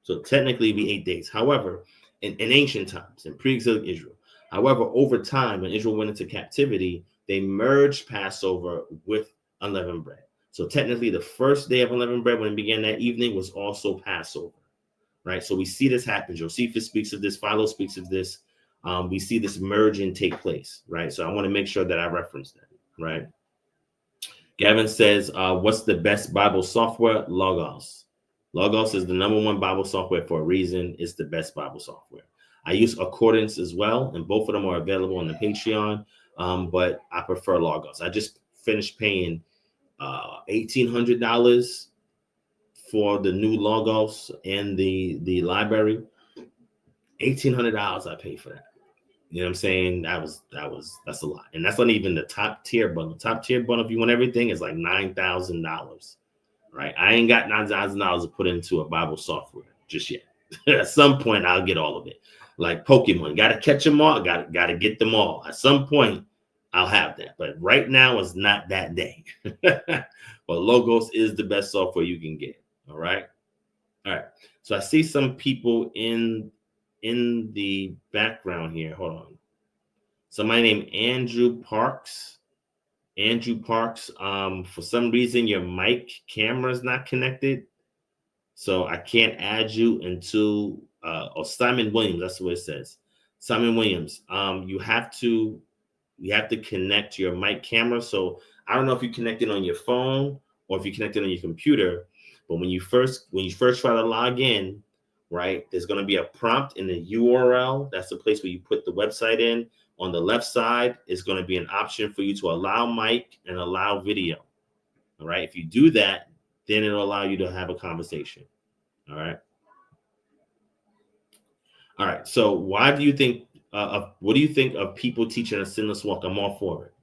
So technically it'd be 8 days. However, in ancient times, in pre-exilic Israel, however, over time, when Israel went into captivity, they merged Passover with unleavened bread. So technically the first day of unleavened bread, when it began that evening, was also Passover. Right, so we see this happen. Josephus speaks of this. Philo speaks of this. We see this merging take place, right? So I want to make sure that I reference that, right? Gavin says, what's the best Bible software? Logos. Logos is the #1 Bible software for a reason. It's the best Bible software. I use Accordance as well, and both of them are available on the Patreon, but I prefer Logos. I just finished paying $1,800 for the new Logos and the library. $1,800 I paid for that. You know what I'm saying? That's a lot. And that's not even the top tier bundle. Top tier bundle, if you want everything, is like $9,000. Right? I ain't got $9,000 to put into a Bible software just yet. At some point, I'll get all of it. Like Pokemon, got to catch them all. Got to get them all. At some point, I'll have that. But right now, it's not that day. But Logos is the best software you can get. All right. So I see some people in the background here. Hold on. Somebody named Andrew Parks. For some reason, your mic camera is not connected. So I can't add you until Simon Williams. That's what it says. Simon Williams. You have to connect your mic camera. So I don't know if you connect it on your phone or if you connect it on your computer. But when you first try to log in, right, there's going to be a prompt in the URL. That's the place where you put the website in. On the left side is going to be an option for you to allow mic and allow video. All right. If you do that, then it'll allow you to have a conversation. All right. So what do you think of people teaching a sinless walk? I'm all for it.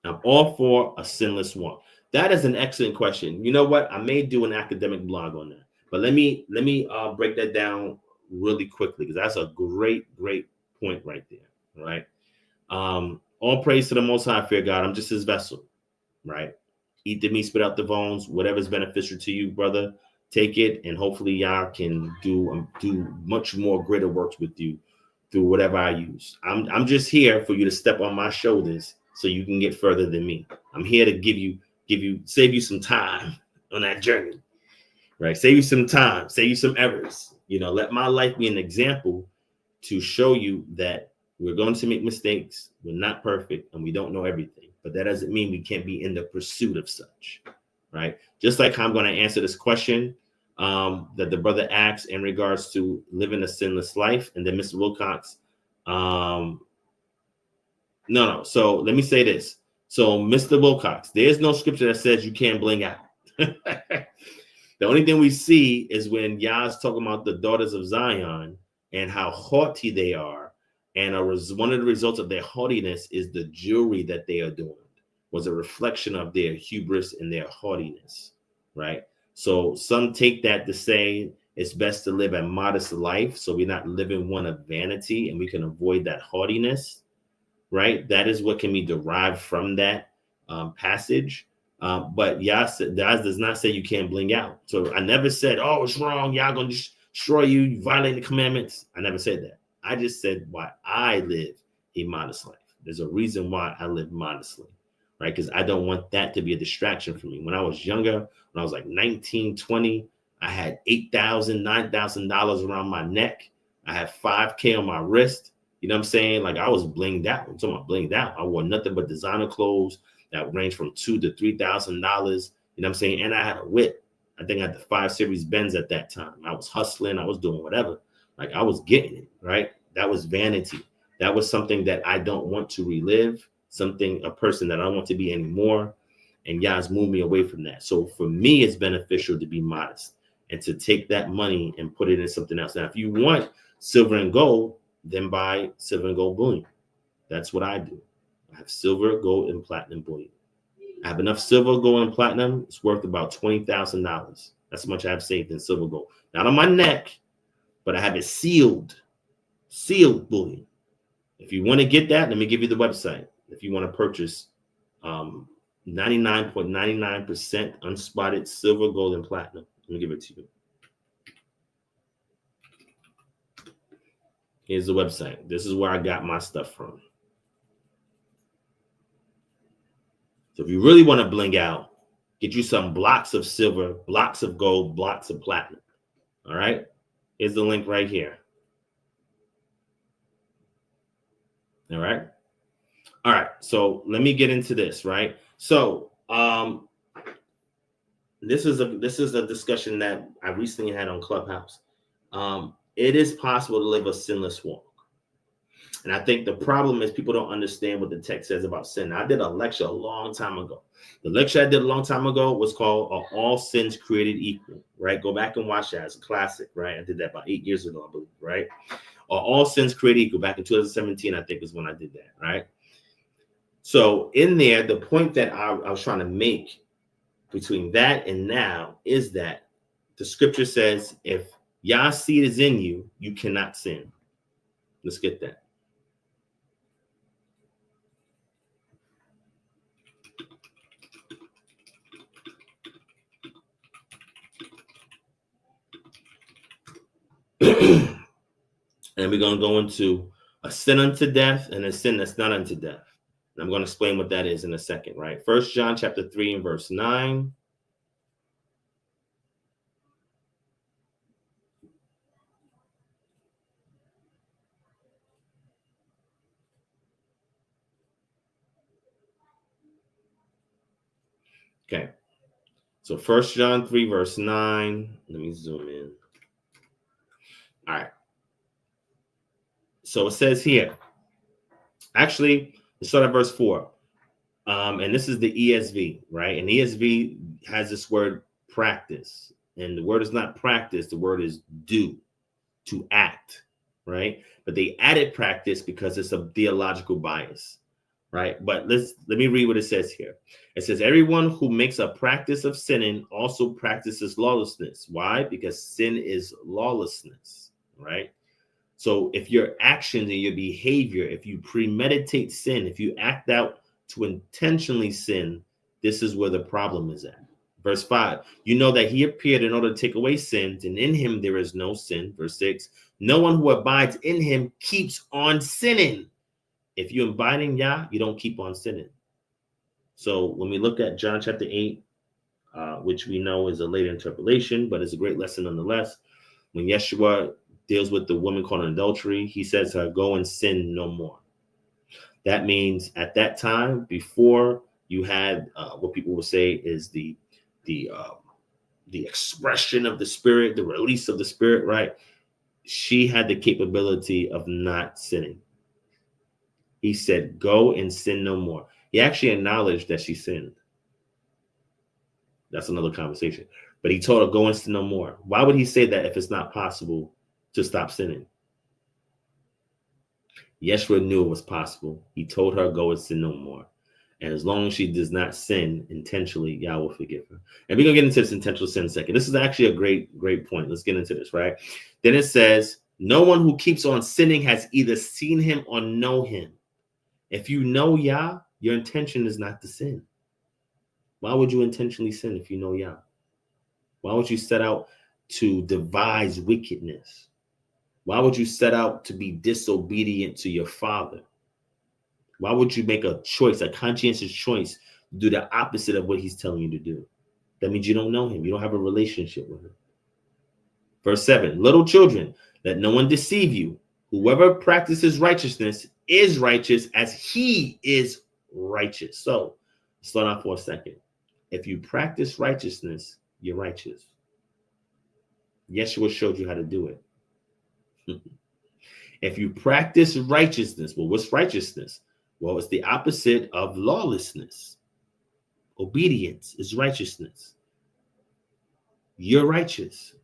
I'm all for a sinless walk. That is an excellent question. You know what? I may do an academic blog on that, but let me break that down really quickly, because that's a great point right there. All right. All praise to the Most High, fear God. I'm just his vessel. Right. Eat the meat, spit out the bones. Whatever's beneficial to you, brother, take it, and hopefully y'all can do much more greater works with you through whatever I use. I'm just here for you to step on my shoulders so you can get further than me. I'm here to save you some time on that journey, right? Save you some time, save you some errors. Let my life be an example to show you that we're going to make mistakes. We're not perfect, and we don't know everything. But that doesn't mean we can't be in the pursuit of such, right? Just like how I'm going to answer this question that the brother asked in regards to living a sinless life. And then Mr. Wilcox, no. So let me say this. So Mr. Wilcox, there's no scripture that says you can't bling out. The only thing we see is when Yah's talking about the daughters of Zion and how haughty they are. And one of the results of their haughtiness is the jewelry that they adorned was a reflection of their hubris and their haughtiness, right? So some take that to say it's best to live a modest life, so we're not living one of vanity, and we can avoid that haughtiness, right? That is what can be derived from that passage. But Yah does not say you can't bling out. So I never said, oh, it's wrong. Yah gonna destroy you. You violate the commandments. I never said that. I just said why I live a modest life. There's a reason why I live modestly, right? Because I don't want that to be a distraction for me. When I was younger, when I was like 19, 20, I had $8,000, $9,000 around my neck. I had $5K on my wrist. You know what I'm saying? Like I was blinged out. I'm talking about blinged out. I wore nothing but designer clothes that ranged from $2,000 to $3,000. You know what I'm saying? And I had a whip. I think I had the 5 Series Benz at that time. I was hustling. I was doing whatever. Like I was getting it, right? That was vanity. That was something that I don't want to relive, a person that I don't want to be anymore. And Yah's moved me away from that. So for me, it's beneficial to be modest and to take that money and put it in something else. Now, if you want silver and gold, then buy silver and gold bullion. That's what I do. I have silver, gold, and platinum bullion. I have enough silver, gold, and platinum. It's worth about $20,000. That's how much I have saved in silver, gold. Not on my neck, but I have it sealed bullion. If you want to get that, let me give you the website. If you want to purchase 99.99% unspotted silver, gold, and platinum, let me give it to you. Here's the website. This is where I got my stuff from. So if you really want to bling out, get you some blocks of silver, blocks of gold, blocks of platinum. All right. Here's the link right here. All right. So let me get into this, right? So this is a discussion that I recently had on Clubhouse. It is possible to live a sinless walk. And I think the problem is people don't understand what the text says about sin. I did a lecture a long time ago. The lecture I did a long time ago was called Are All Sins Created Equal? Right? Go back and watch that. It's a classic, right? I did that about 8 years ago, I believe, right? Are All Sins Created Equal? Back in 2017, I think is when I did that, right? So in there, the point that I was trying to make between that and now is that the scripture says, if Yah's seed is in you, you cannot sin. Let's get that. And we're going to go into a sin unto death and a sin that's not unto death. And I'm going to explain what that is in a second, right? 1 John chapter 3 and verse 9. Okay. So 1 John 3 verse 9. Let me zoom in. All right. So it says here, actually, let's start at verse 4. And this is the ESV, right? And ESV has this word practice. And the word is not practice, the word is do, to act, right? But they added practice because it's a theological bias, right? But let me read what it says here. It says, everyone who makes a practice of sinning also practices lawlessness. Why? Because sin is lawlessness, right? So if your actions and your behavior, if you premeditate sin, if you act out to intentionally sin, this is where the problem is at. Verse 5, you know that he appeared in order to take away sins, and in him there is no sin. Verse 6, no one who abides in him keeps on sinning. If you abide in Yah, you don't keep on sinning. So when we look at John chapter 8, which we know is a later interpolation, but it's a great lesson nonetheless. When Yeshua deals with the woman caught in adultery, he says to her, go and sin no more. That means at that time, before you had what people would say is the expression of the spirit, the release of the spirit, right? She had the capability of not sinning. He said, go and sin no more. He actually acknowledged that she sinned. That's another conversation. But he told her, go and sin no more. Why would he say that if it's not possible to stop sinning? Yeshua knew it was possible. He told her, go and sin no more. And as long as she does not sin intentionally, Yah will forgive her. And we're going to get into this intentional sin in a second. This is actually a great point. Let's get into this, right? Then it says, no one who keeps on sinning has either seen him or know him. If you know Yah, your intention is not to sin. Why would you intentionally sin if you know Yah? Why would you set out to devise wickedness? Why would you set out to be disobedient to your father? Why would you make a choice, a conscientious choice, to do the opposite of what he's telling you to do? That means you don't know him. You don't have a relationship with him. Verse 7, little children, let no one deceive you. Whoever practices righteousness is righteous as he is righteous. So, slow down for a second. If you practice righteousness, you're righteous. Yeshua showed you how to do it. If you practice righteousness, well, what's righteousness? Well, it's the opposite of lawlessness. Obedience is righteousness. You're righteous.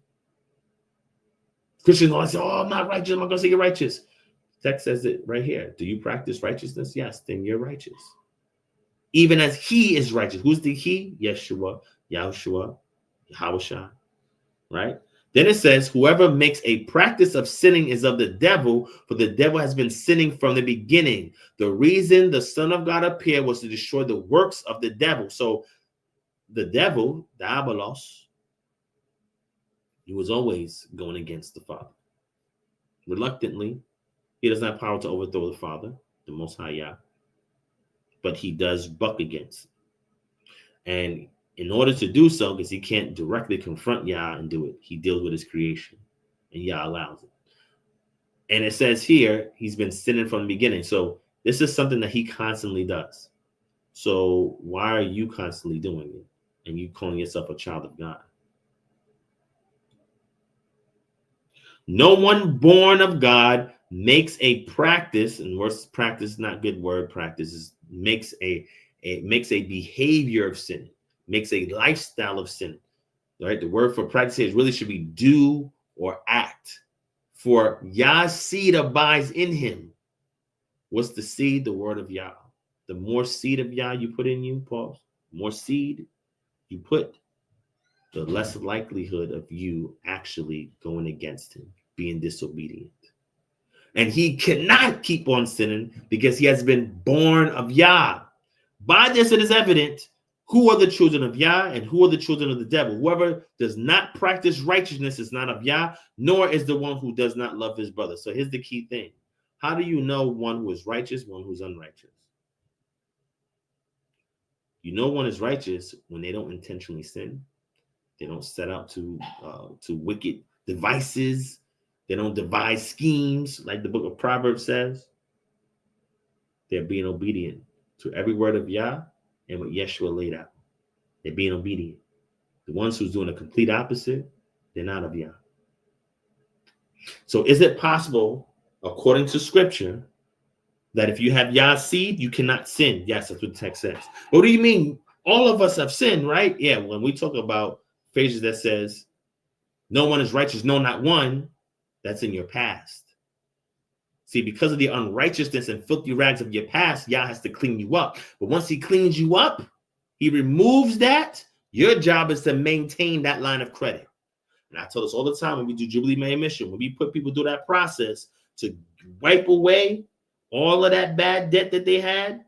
Christians always say, oh, I'm not righteous. I'm not going to say you're righteous. Text says it right here. Do you practice righteousness? Yes, then you're righteous. Even as he is righteous. Who's the he? Yeshua, Yahushua, Yahushua, right? Then it says, whoever makes a practice of sinning is of the devil, for the devil has been sinning from the beginning. The reason the Son of God appeared was to destroy the works of the devil. So the devil, Diabolos, he was always going against the Father. Reluctantly, he doesn't have power to overthrow the Father, the Most High Yah, but he does buck against. And in order to do so, because he can't directly confront Yah and do it, he deals with his creation, and Yah allows it. And it says here, he's been sinning from the beginning. So this is something that he constantly does. So why are you constantly doing it? and you calling yourself a child of God. No one born of God makes a practice, and worse, practice is not good word. Practice is makes a behavior of sin, makes a lifestyle of sin. Right? The word for practice is really should be do or act. For Yah's seed abides in him. What's the seed? The word of Yah. The more seed of Yah you put in you, pause, more seed you put, the less likelihood of you actually going against him, being disobedient. And he cannot keep on sinning because he has been born of Yah. By this it is evident who are the children of Yah and who are the children of the devil. Whoever does not practice righteousness is not of Yah, nor is the one who does not love his brother. So here's the key thing. How do you know one who is righteous, one who's unrighteous? You know one is righteous when they don't intentionally sin. They don't set out to wicked devices. They don't devise schemes like the book of Proverbs says. They're being obedient to every word of Yah and what Yeshua laid out. They're being obedient. The ones who's doing a complete opposite, they're not of Yah. So is it possible, according to scripture, that if you have Yah's seed, you cannot sin? Yes, that's what the text says. What do you mean? All of us have sinned, right? Yeah, when we talk about phrases that says, no one is righteous, no, not one, that's in your past. See, because of the unrighteousness and filthy rags of your past, Yah has to clean you up. But once he cleans you up, he removes that. Your job is to maintain that line of credit. And I tell us all the time when we do Jubilee May Mission, when we put people through that process to wipe away all of that bad debt that they had,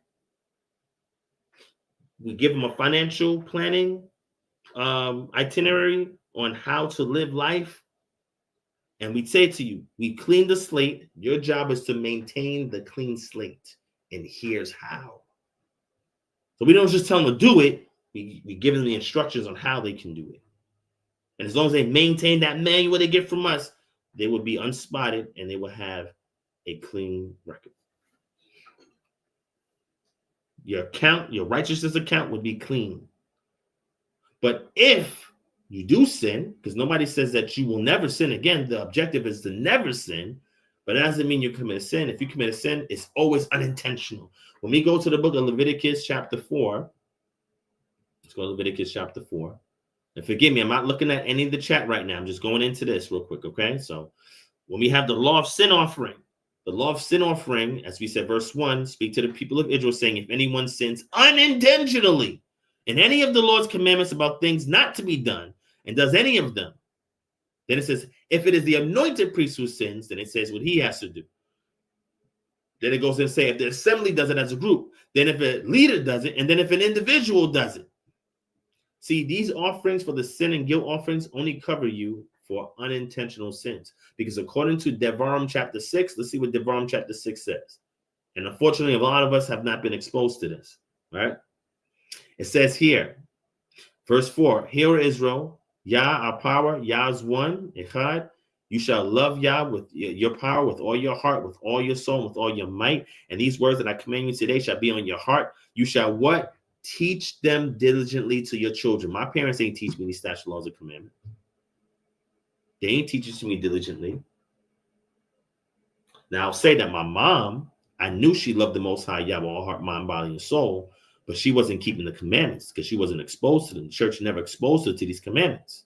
we give them a financial planning itinerary on how to live life. And we say to you, we clean the slate. Your job is to maintain the clean slate. And here's how. So we don't just tell them to do it. We give them the instructions on how they can do it. And as long as they maintain that manual they get from us, they will be unspotted and they will have a clean record. Your account, your righteousness account would be clean. But if you do sin, because nobody says that you will never sin again, the objective is to never sin, but that doesn't mean you commit a sin. If you commit a sin, it's always unintentional. When we go to the book of Leviticus chapter 4, let's go to Leviticus chapter 4. And forgive me, I'm not looking at any of the chat right now. I'm just going into this real quick, okay? So when we have the law of sin offering, the law of sin offering, as we said, verse 1, speak to the people of Israel, saying, if anyone sins unintentionally in any of the Lord's commandments about things not to be done, and does any of them, then it says, if it is the anointed priest who sins, then it says what he has to do. Then it goes and say, if the assembly does it as a group, then if a leader does it, and then if an individual does it. See, these offerings for the sin and guilt offerings only cover you for unintentional sins. Because according to Devarim chapter 6, let's see what Devarim chapter 6 says. And unfortunately, a lot of us have not been exposed to this, right? It says here, verse 4, hear Israel, Yah, our power, Yah's one, Echad. You shall love Yah with your power, with all your heart, with all your soul, with all your might. And these words that I command you today shall be on your heart. You shall what? Teach them diligently to your children. My parents ain't teach me these statutes, laws, and commandments. They ain't teach it to me diligently. Now, I'll say that my mom, I knew she loved the Most High Yah with all heart, mind, body, and soul, but she wasn't keeping the commandments because she wasn't exposed to them. The church never exposed her to these commandments.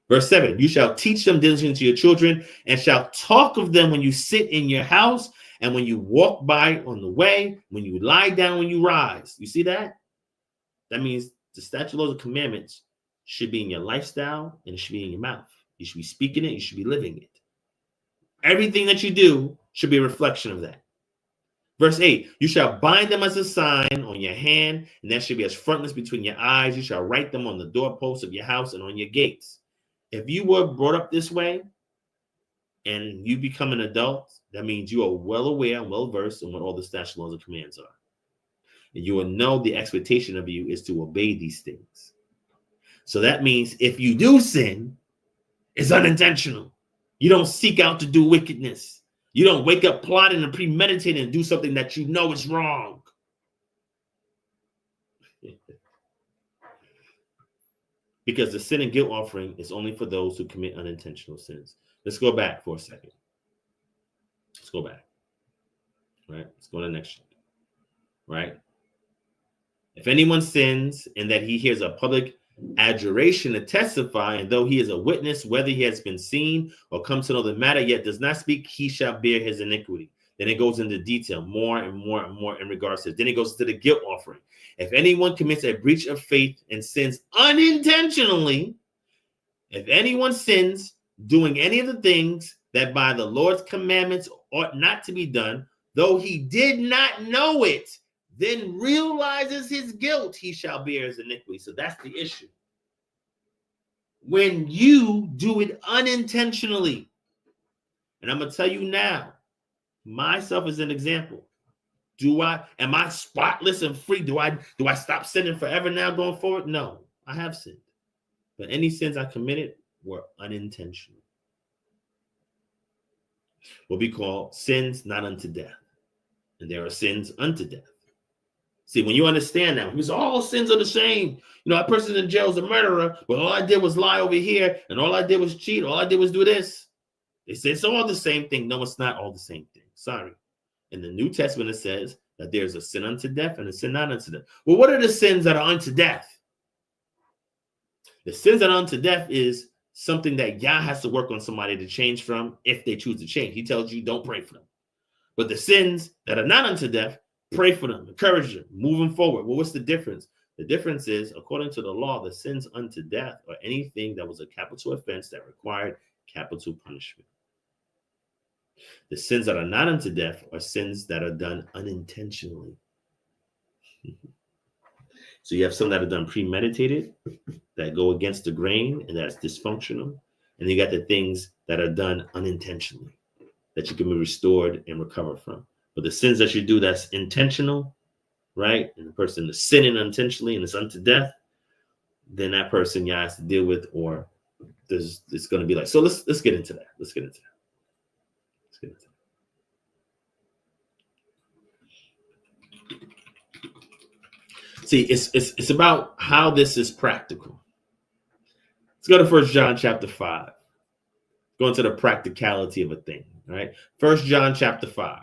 Verse 7, you shall teach them diligently to your children and shall talk of them when you sit in your house and when you walk by on the way, when you lie down, when you rise. You see that? That means the statute, laws, and commandments should be in your lifestyle and it should be in your mouth. You should be speaking it. You should be living it. Everything that you do should be a reflection of that. Verse 8, you shall bind them as a sign on your hand, and that should be as frontlets between your eyes. You shall write them on the doorposts of your house and on your gates. If you were brought up this way and you become an adult, that means you are well aware and well versed in what all the statutes, laws, and commands are. And you will know the expectation of you is to obey these things. So that means if you do sin, it's unintentional. You don't seek out to do wickedness. You don't wake up plotting and premeditating and do something that you know is wrong. because the sin and guilt offering is only for those who commit unintentional sins. Let's go back for a second. Let's go back. Right? Let's go to the next sheet. Right? If anyone sins in that he hears a public adjuration to testify, and though he is a witness, whether he has been seen or come to know the matter, yet does not speak, he shall bear his iniquity. Then it goes into detail more and more and more in regards to it. Then it goes to the guilt offering. If anyone commits a breach of faith and sins unintentionally, if anyone sins doing any of the things that by the Lord's commandments ought not to be done, though he did not know it, then realizes his guilt, he shall bear his iniquity. So that's the issue. When you do it unintentionally, and I'm going to tell you now, myself as an example, am I spotless and free? Do I stop sinning forever now going forward? No, I have sinned. But any sins I committed were unintentional. What we call sins not unto death. And there are sins unto death. See, when you understand that, because all sins are the same. You know, that person in jail is a murderer, but all I did was lie over here, and all I did was cheat, all I did was do this. They say it's all the same thing. No, it's not all the same thing. Sorry. In the New Testament, it says that there's a sin unto death and a sin not unto death. Well, what are the sins that are unto death? The sins that are unto death is something that Yah has to work on somebody to change from if they choose to change. He tells you don't pray for them. But the sins that are not unto death, pray for them, encourage them, moving forward. Well, what's the difference? The difference is, according to the law, the sins unto death are anything that was a capital offense that required capital punishment. The sins that are not unto death are sins that are done unintentionally. So you have some that are done premeditated, that go against the grain, and that's dysfunctional. And you got the things that are done unintentionally, that you can be restored and recover from. But the sins that you do that's intentional, right? And the person is sinning unintentionally and it's unto death, then that person you has to deal with, or it's going to be like, so let's get into that. Let's get into that. See, it's about how this is practical. Let's go to 1 John chapter 5. Go into the practicality of a thing, right? 1 John chapter 5.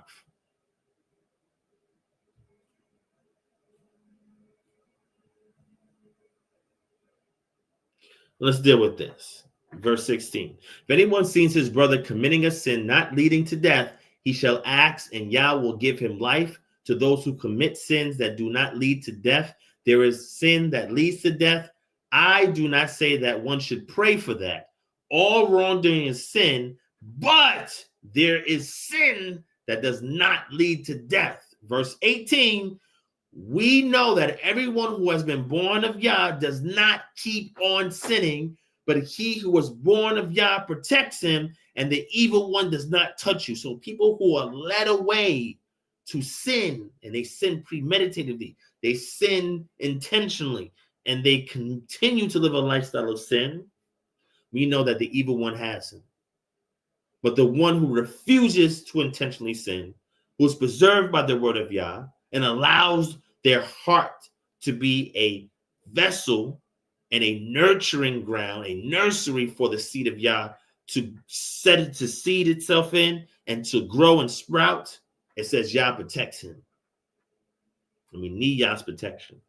Let's deal with this. Verse 16. If anyone sees his brother committing a sin not leading to death, he shall ask, and Yah will give him life. To those who commit sins that do not lead to death, there is sin that leads to death. I do not say that one should pray for that. All wrongdoing is sin, but there is sin that does not lead to death. Verse 18. We know that everyone who has been born of Yah does not keep on sinning, but he who was born of Yah protects him, and the evil one does not touch you. So people who are led away to sin, and they sin premeditatedly, they sin intentionally, and they continue to live a lifestyle of sin, we know that the evil one has him. But the one who refuses to intentionally sin, who is preserved by the word of Yah, and allows their heart to be a vessel and a nurturing ground, a nursery for the seed of Yah to set it to seed itself in and to grow and sprout, it says Yah protects him. And we need Yah's protection.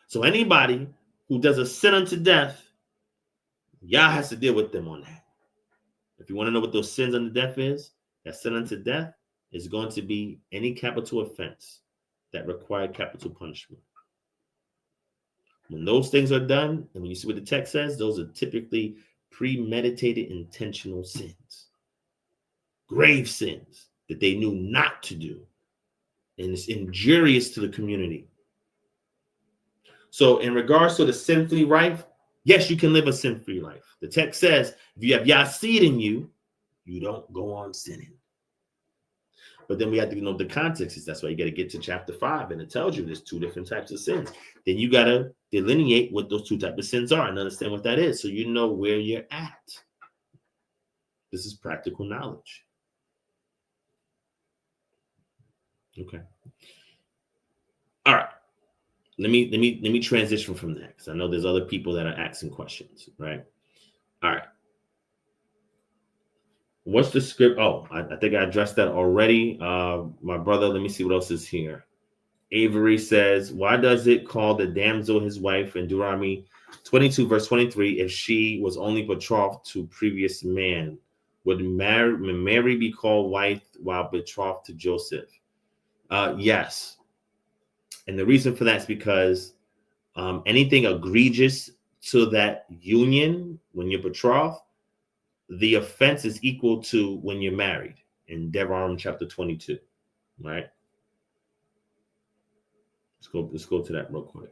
So anybody who does a sin unto death, Yah has to deal with them on that. If you want to know what those sins unto death is, that sin unto death is going to be any capital offense that required capital punishment. When those things are done, and when you see what the text says, those are typically premeditated, intentional sins. Grave sins that they knew not to do. And it's injurious to the community. So in regards to the sin-free life, yes, you can live a sin-free life. The text says, if you have Yah seed in you, you don't go on sinning. But then we have to know the context. That's why you got to get to chapter 5, and it tells you there's two different types of sins. Then you got to delineate what those two types of sins are and understand what that is, so you know where you're at. This is practical knowledge. Okay. All right. let me transition from that, because I know there's other people that are asking questions, right? All right. What's the script? Oh, I think I addressed that already. My brother, let me see what else is here. Avery says, why does it call the damsel his wife in Deuteronomy 22, verse 23, if she was only betrothed to previous man? Would Mary be called wife while betrothed to Joseph? Yes. And the reason for that is because anything egregious to that union when you're betrothed, the offense is equal to when you're married in Deuteronomy chapter 22, right? Let's go to that real quick.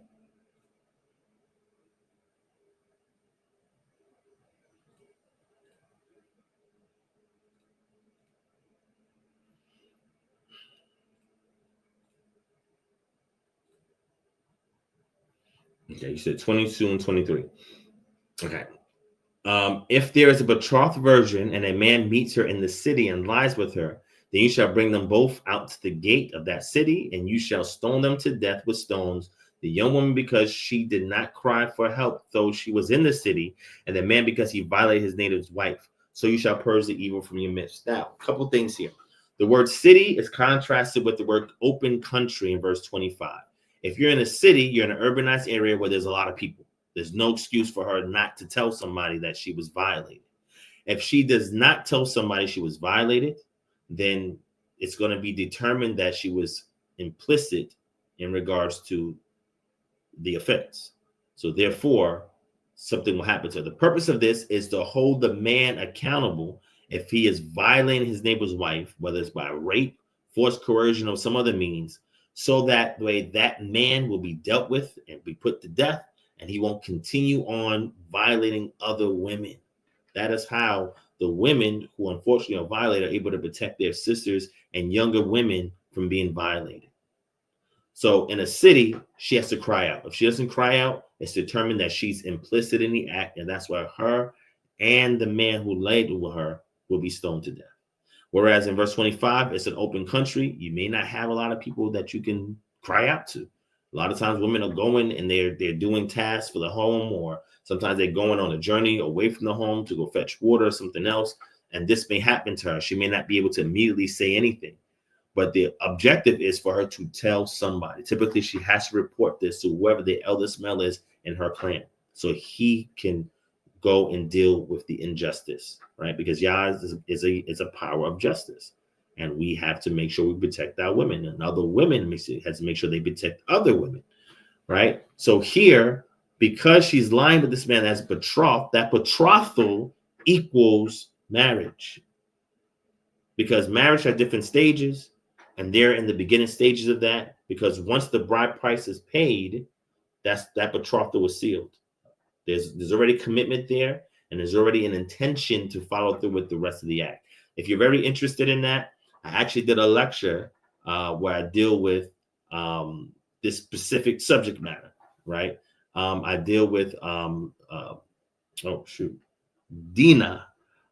Okay, you said 22 and 23. Okay. If there is a betrothed virgin and a man meets her in the city and lies with her, then you shall bring them both out to the gate of that city, and you shall stone them to death with stones. The young woman, because she did not cry for help, though she was in the city, and the man, because he violated his neighbor's wife. So you shall purge the evil from your midst. Now, a couple things here. The word city is contrasted with the word open country in verse 25. If you're in a city, you're in an urbanized area where there's a lot of people. There's no excuse for her not to tell somebody that she was violated. If she does not tell somebody she was violated, then it's going to be determined that she was implicit in regards to the offense. So therefore, something will happen to her. The purpose of this is to hold the man accountable if he is violating his neighbor's wife, whether it's by rape, forced coercion, or some other means, so that way that man will be dealt with and be put to death, and he won't continue on violating other women. That is how the women who unfortunately are violated are able to protect their sisters and younger women from being violated. So in a city, she has to cry out. If she doesn't cry out, it's determined that she's implicit in the act, and that's why her and the man who laid with her will be stoned to death. Whereas in verse 25, it's an open country. You may not have a lot of people that you can cry out to. A lot of times women are going and they're doing tasks for the home, or sometimes they're going on a journey away from the home to go fetch water or something else. And this may happen to her. She may not be able to immediately say anything, but the objective is for her to tell somebody. Typically, she has to report this to whoever the eldest male is in her clan, so he can go and deal with the injustice, right? Because Yah is a power of justice, and we have to make sure we protect our women, and other women has to make sure they protect other women, right? So here, because she's lying with this man as betrothed, that betrothal equals marriage, because marriage has different stages, and they're in the beginning stages of that. Because once the bride price is paid, that betrothal was sealed. There's already commitment there, and there's already an intention to follow through with the rest of the act. If you're very interested in that, I actually did a lecture where I deal with this specific subject matter, right? I deal with Dinah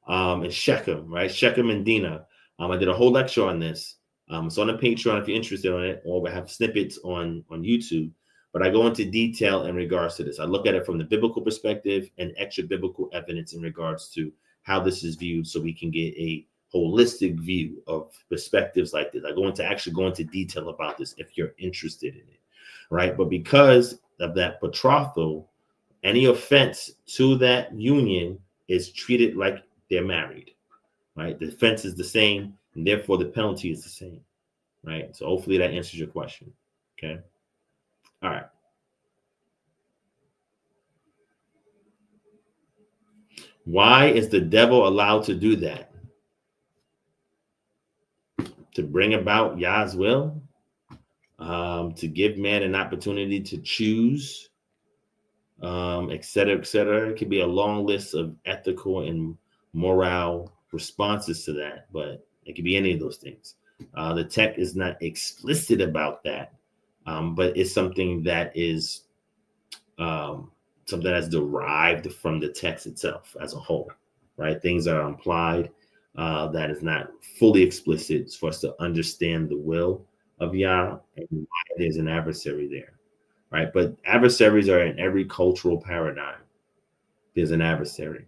and Shechem, right? Shechem and Dinah. I did a whole lecture on this. It's on the Patreon if you're interested on it, or we have snippets on YouTube. But I go into detail in regards to this. I look at it from the biblical perspective and extra biblical evidence in regards to how this is viewed, so we can get a holistic view of perspectives like this. I go into detail about this if you're interested in it, right? But because of that betrothal, any offense to that union is treated like they're married, right? The offense is the same, and therefore the penalty is the same, right? So hopefully that answers your question. Okay. All right. Why is the devil allowed to do that? To bring about Yah's will, to give man an opportunity to choose, et cetera, et cetera. It could be a long list of ethical and moral responses to that, but it could be any of those things. The text is not explicit about that, but it's something that is something that's derived from the text itself as a whole, right? Things that are implied, that is not fully explicit for us to understand the will of Yah and why there's an adversary there. right? But adversaries are in every cultural paradigm. There's an adversary,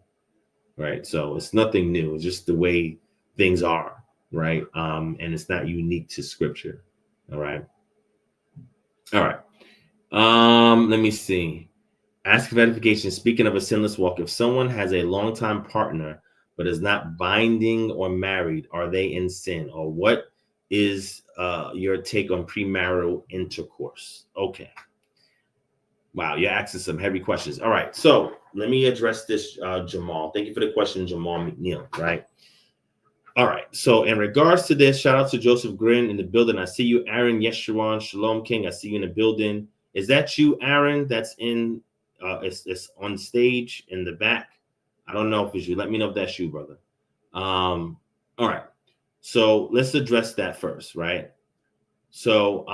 right? So it's nothing new. It's just the way things are, right? And it's not unique to scripture. All right. All right. Let me see. Ask for edification. Speaking of a sinless walk, if someone has a longtime partner but is not binding or married, are they in sin? Or what is your take on premarital intercourse? Okay. Wow, you're asking some heavy questions. All right, so let me address this, Jamal. Thank you for the question, Jamal McNeil, right? All right, so in regards to this, shout out to Joseph Grin in the building. I see you, Aaron Yeshurun, Shalom King. I see you in the building. Is that you, Aaron, that's in, it's on stage in the back? I don't know if it's you. Let me know if that's you, brother. All right, so let's address that first, right? So,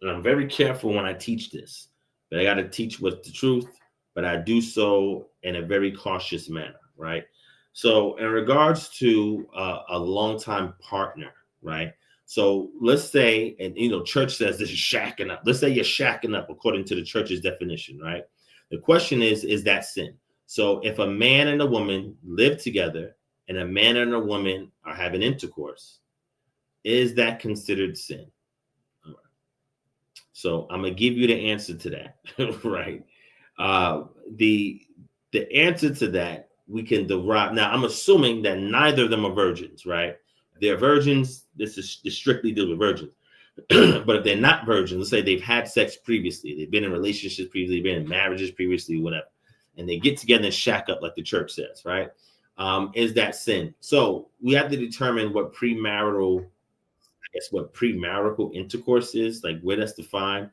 and I'm very careful when I teach this, but I got to teach what's the truth, but I do so in a very cautious manner, right? So in regards to a longtime partner, right? So let's say, and church says this is shacking up. Let's say you're shacking up according to the church's definition, right? The question is that sin? So if a man and a woman live together and a man and a woman are having intercourse, is that considered sin? So I'm gonna give you the answer to that, right? The answer to that we can derive. Now I'm assuming that neither of them are virgins, right? If they're virgins, this strictly deals with virgins. But if they're not virgins, let's say they've had sex previously, they've been in relationships previously, been in marriages previously, whatever, and they get together and shack up like the church says, right? Is that sin? So we have to determine what premarital intercourse is, like where that's defined.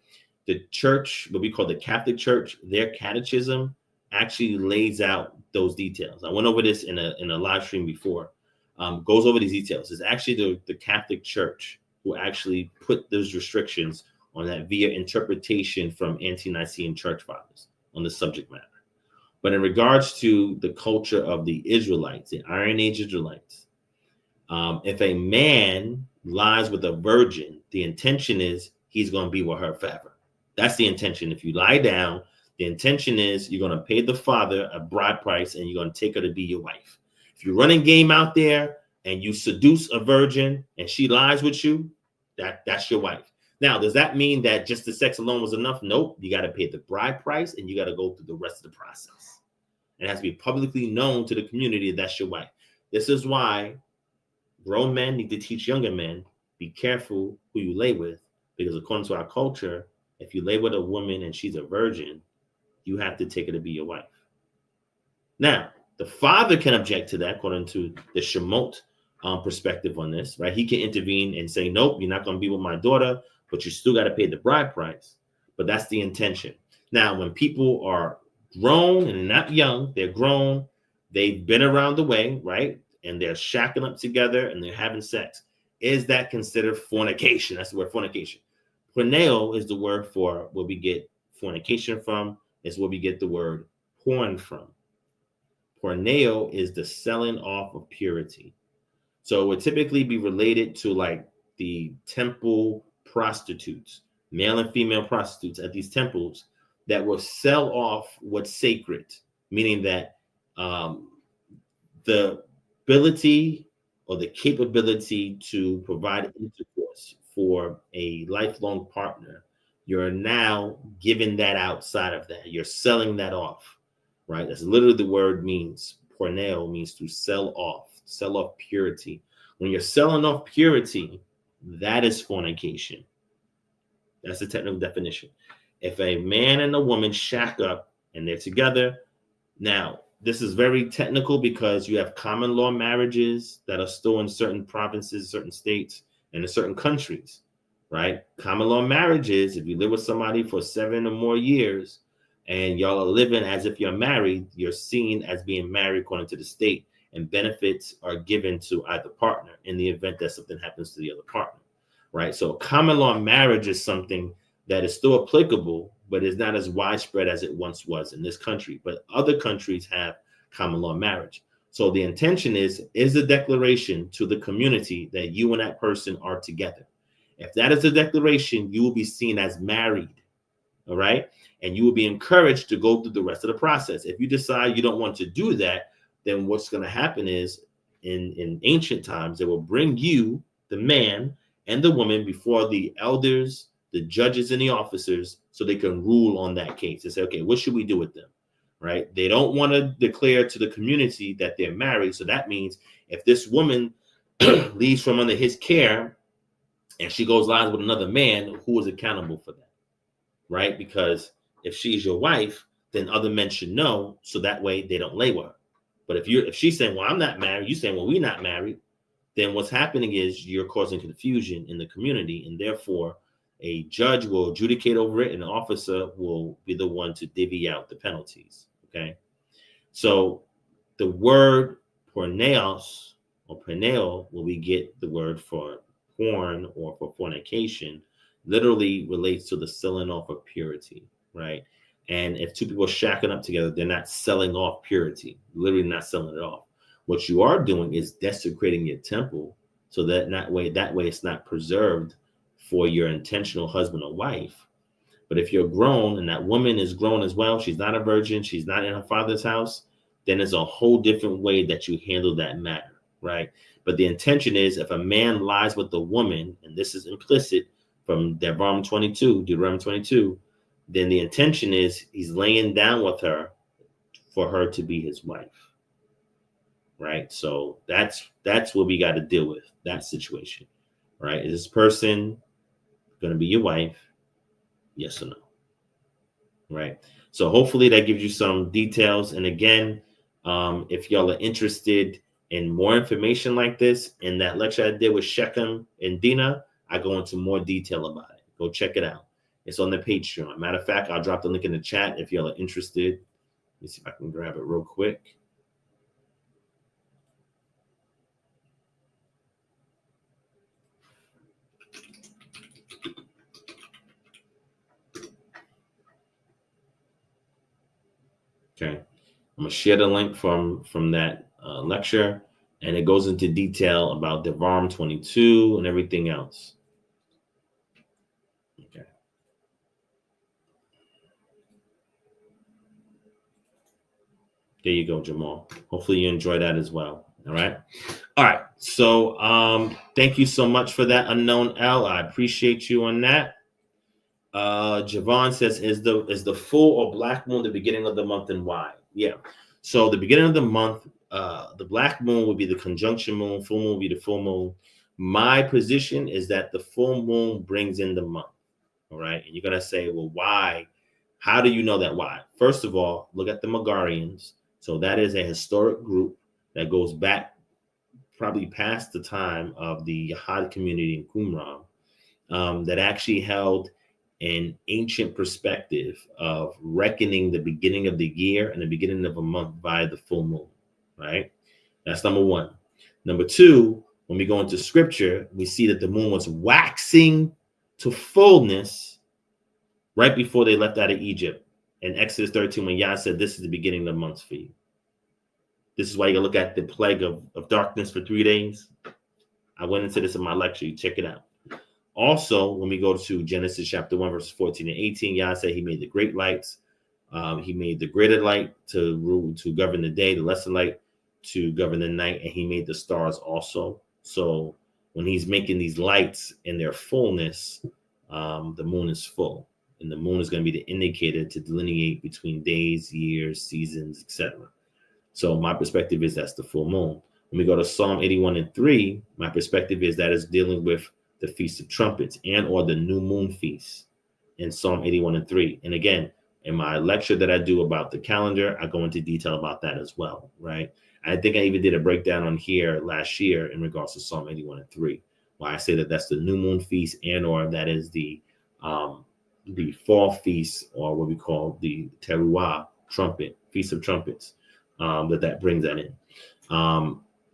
The church, what we call the Catholic Church, their catechism actually lays out those details. I went over this in a live stream before. Goes over these details. It's actually the Catholic Church who actually put those restrictions on that via interpretation from ante-Nicene church fathers on the subject matter. But in regards to the culture of the Israelites, the Iron Age Israelites, if a man lies with a virgin, the intention is he's going to be with her forever. That's the intention. If you lie down, the intention is you're going to pay the father a bride price and you're going to take her to be your wife. If you're running game out there and you seduce a virgin and she lies with you, that's your wife. Now, does that mean that just the sex alone was enough? Nope. You got to pay the bride price and you got to go through the rest of the process. It has to be publicly known to the community that's your wife. This is why grown men need to teach younger men, be careful who you lay with, because according to our culture, if you lay with a woman and she's a virgin, you have to take her to be your wife. Now, the father can object to that according to the Shemot perspective on this, right? He can intervene and say, nope, you're not going to be with my daughter, but you still got to pay the bride price. But that's the intention. Now, when people are grown and not young, they're grown, they've been around the way, right? And they're shacking up together and they're having sex. Is that considered fornication? That's the word, fornication. Porneo is the word for where we get fornication from. It's where we get the word porn from. Porneo is the selling off of purity. So it would typically be related to like the temple prostitutes, male and female prostitutes at these temples that will sell off what's sacred, meaning that the ability or the capability to provide intercourse for a lifelong partner, you're now giving that outside of that. You're selling that off, right? That's literally the word means. Porneo means to sell off purity. When you're selling off purity, that is fornication. That's the technical definition. If a man and a woman shack up and they're together, now, this is very technical because you have common law marriages that are still in certain provinces, certain states, and in certain countries, right? Common law marriages, if you live with somebody for 7 or more years and y'all are living as if you're married, you're seen as being married according to the state, and benefits are given to either partner in the event that something happens to the other partner, right? So common law marriage is something that is still applicable, but is not as widespread as it once was in this country. But other countries have common law marriage. So the intention is a declaration to the community that you and that person are together. If that is a declaration, you will be seen as married. All right. And you will be encouraged to go through the rest of the process. If you decide you don't want to do that, then what's going to happen is in ancient times, they will bring you, the man and the woman, before the elders, the judges, and the officers, so they can rule on that case and say, okay, what should we do with them? Right? They don't want to declare to the community that they're married. So that means if this woman leaves from under his care and she goes lives with another man, who is accountable for that? Right? Because if she's your wife, then other men should know, so that way they don't lay with her. But if she's saying, well, I'm not married, you saying, well, we're not married, then what's happening is you're causing confusion in the community, and therefore a judge will adjudicate over it, and an officer will be the one to divvy out the penalties. Okay, so the word porneos or porneo, where we get the word for porn or for fornication, literally relates to the selling off of purity, right? And if two people are shacking up together, they're not selling off purity, literally not selling it off. What you are doing is desecrating your temple, so that way it's not preserved for your intentional husband or wife. But if you're grown and that woman is grown as well, she's not a virgin, she's not in her father's house, then there's a whole different way that you handle that matter, right? But the intention is, if a man lies with a woman, and this is implicit from Deuteronomy 22, then the intention is he's laying down with her for her to be his wife, right? So that's what we got to deal with, that situation, right? Is this person going to be your wife? Yes or no? Right. So hopefully that gives you some details. And again, if y'all are interested in more information like this, in that lecture I did with Shechem and Dina, I go into more detail about it. Go check it out. It's on the Patreon. Matter of fact, I'll drop the link in the chat if y'all are interested. Let me see if I can grab it real quick. Okay, I'm gonna share the link from that lecture, and it goes into detail about Deuteronomy 22 and everything else. Okay. There you go, Jamal. Hopefully you enjoy that as well. All right. All right. So thank you so much for that, Unknown L. I appreciate you on that. Javon says, is the full or black moon the beginning of the month, and why? Yeah. So the beginning of the month, the black moon would be the conjunction moon, full moon would be the full moon. My position is that the full moon brings in the month. All right. And you're going to say, well, why? How do you know that? Why? First of all, look at the Megarians. So that is a historic group that goes back probably past the time of the Yahad community in Qumran, that actually held an ancient perspective of reckoning the beginning of the year and the beginning of a month by the full moon, right? That's number one. Number two, when we go into scripture, we see that the moon was waxing to fullness right before they left out of Egypt. In Exodus 13, when Yah said, this is the beginning of the months for you. This is why you look at the plague of darkness for 3 days. I went into this in my lecture. You check it out. Also, when we go to Genesis chapter 1, verses 14 and 18, Yah said he made the great lights. He made the greater light to rule, to govern the day, the lesser light to govern the night, and he made the stars also. So when he's making these lights in their fullness, the moon is full. And the moon is going to be the indicator to delineate between days, years, seasons, etc. So my perspective is that's the full moon. When we go to Psalm 81:3, my perspective is that is dealing with the Feast of Trumpets and or the new moon feast in Psalm 81:3. And again, in my lecture that I do about the calendar, I go into detail about that as well, right? I think I even did a breakdown on here last year in regards to Psalm 81:3, why I say that that's the new moon feast and or that is the fall feast, or what we call the Teruah trumpet, Feast of Trumpets, that brings that in.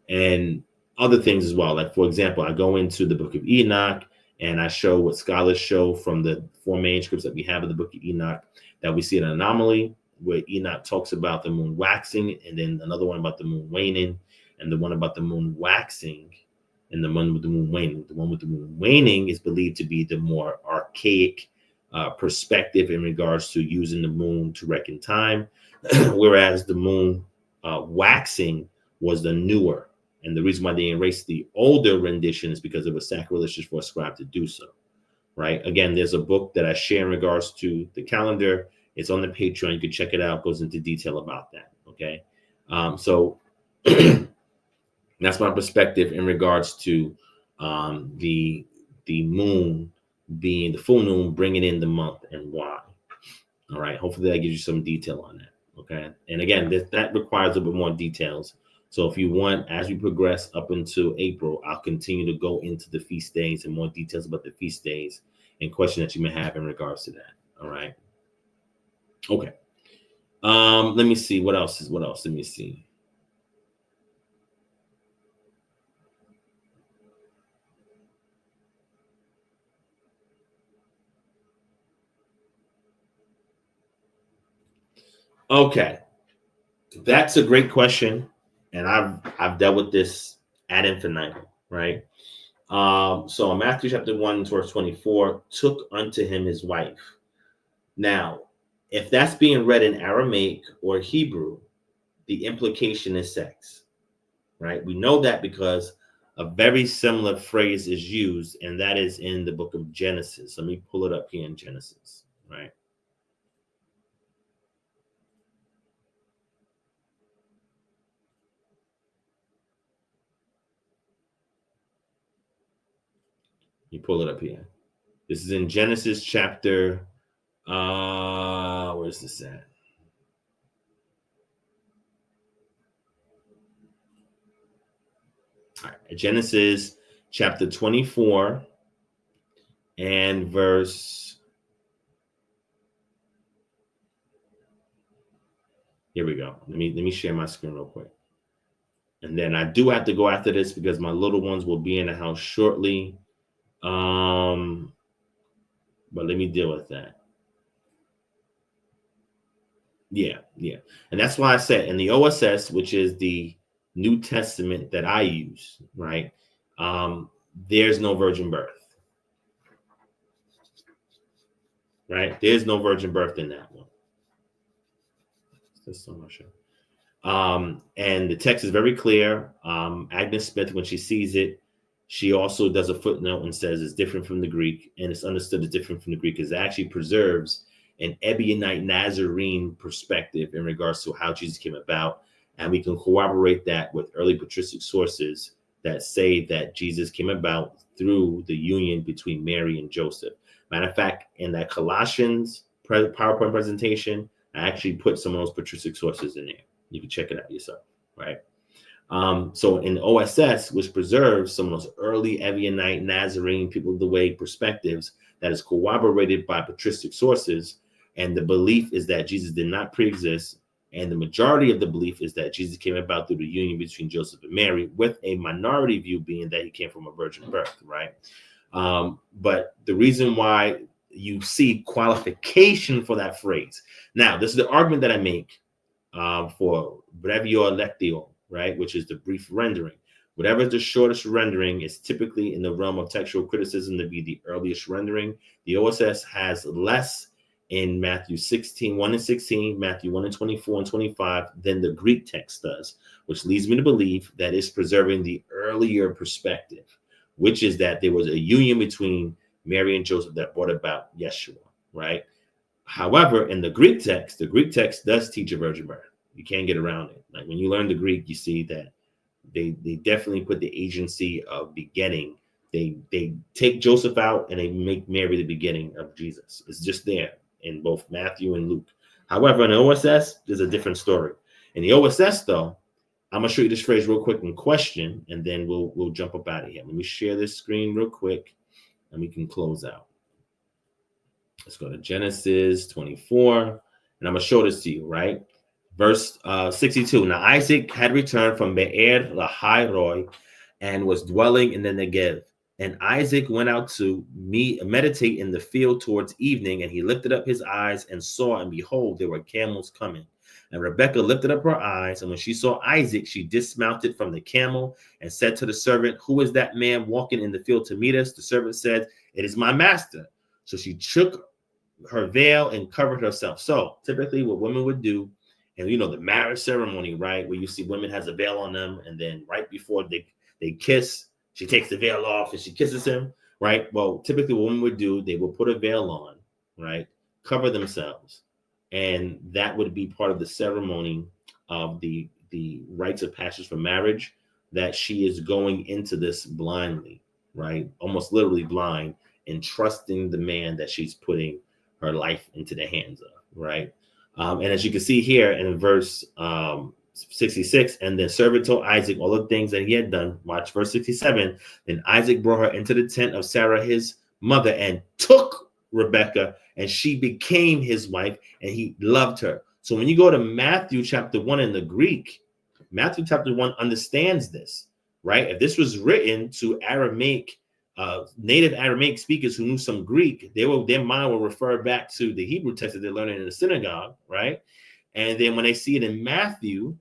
And other things as well. Like, for example, I go into the book of Enoch and I show what scholars show from the 4 manuscripts that we have in the book of Enoch, that we see an anomaly where Enoch talks about the moon waxing, and then another one about the moon waning, and the one about the moon waxing and the one with the moon waning. The one with the moon waning is believed to be the more archaic perspective in regards to using the moon to reckon time, whereas the moon waxing was the newer. And the reason why they erased the older rendition is because it was sacrilegious for a scribe to do so, right? Again, there's a book that I share in regards to the calendar. It's on the Patreon. You can check it out. It goes into detail about that, okay? So that's my perspective in regards to the moon being the full moon, bringing in the month and why. All right. Hopefully that gives you some detail on that. Okay. And again, that requires a bit more details. So if you want, as we progress up into April, I'll continue to go into the feast days and more details about the feast days and questions that you may have in regards to that. All right. Okay. Let me see. What else? Let me see. Okay. That's a great question. And I've dealt with this ad infinitum, right? So in Matthew chapter 1, verse 24, took unto him his wife. Now, if that's being read in Aramaic or Hebrew, the implication is sex, right? We know that because a very similar phrase is used, and that is in the book of Genesis. Let me pull it up here in Genesis, right? You pull it up here. This is in Genesis chapter, where's this at? All right, Genesis chapter 24 and verse, here we go. Let me share my screen real quick. And then I do have to go after this because my little ones will be in the house shortly. But let me deal with that. Yeah. And that's why I said in the OSS, which is the New Testament that I use, right? There's no virgin birth. Right? There's no virgin birth in that one. That's so much. And the text is very clear. Agnes Smith, when she sees it, she also does a footnote and says it's different from the Greek, and it's understood it's different from the Greek because it actually preserves an Ebionite Nazarene perspective in regards to how Jesus came about. And we can corroborate that with early patristic sources that say that Jesus came about through the union between Mary and Joseph. Matter of fact, in that Colossians PowerPoint presentation, I actually put some of those patristic sources in there. You can check it out yourself, right? So in OSS, which preserves some of those early Ebionite Nazarene people of the way perspectives that is corroborated by patristic sources, and the belief is that Jesus did not pre-exist, and the majority of the belief is that Jesus came about through the union between Joseph and Mary, with a minority view being that he came from a virgin birth, right? But the reason why you see qualification for that phrase. Now, this is the argument that I make for brevio lectio, right, which is the brief rendering. Whatever is the shortest rendering is typically in the realm of textual criticism to be the earliest rendering. The OSS has less in Matthew 1 and 16, Matthew 1 and 24 and 25 than the Greek text does, which leads me to believe that it's preserving the earlier perspective, which is that there was a union between Mary and Joseph that brought about Yeshua, right? However, in the Greek text does teach a virgin birth. You can't get around it. Like when you learn the Greek, you see that they definitely put the agency of begetting. They take Joseph out and they make Mary the beginning of Jesus. It's just there in both Matthew and Luke. However, in the OSS, there's a different story. In the OSS, though, I'm gonna show you this phrase real quick in question, and then we'll jump up out of here. Let me share this screen real quick, and we can close out. Let's go to Genesis 24, and I'm gonna show this to you, right? Verse 62. Now Isaac had returned from Be'er Lahai and was dwelling in the Negev. And Isaac went out to meditate in the field towards evening, and he lifted up his eyes and saw, and behold, there were camels coming. And Rebekah lifted up her eyes, and when she saw Isaac, she dismounted from the camel and said to the servant, "Who is that man walking in the field to meet us?" The servant said, "It is my master." So she took her veil and covered herself. So typically what women would do, and you know, the marriage ceremony, right, where you see women has a veil on them, and then right before they kiss, she takes the veil off and she kisses him, right? Well, typically what women would do, they would put a veil on, right, cover themselves, and that would be part of the ceremony of the rites of passage for marriage, that she is going into this blindly, right, almost literally blind, and trusting the man that she's putting her life into the hands of, right? And as you can see here in verse 66, and the servant told Isaac all the things that he had done. Watch verse 67. Then Isaac brought her into the tent of Sarah, his mother, and took Rebekah, and she became his wife, and he loved her. So when you go to Matthew chapter 1 in the Greek, Matthew chapter 1 understands this, right? If this was written to Aramaic, native Aramaic speakers who knew some Greek, their mind will refer back to the Hebrew text that they're learning in the synagogue, right? And then when they see it in Matthew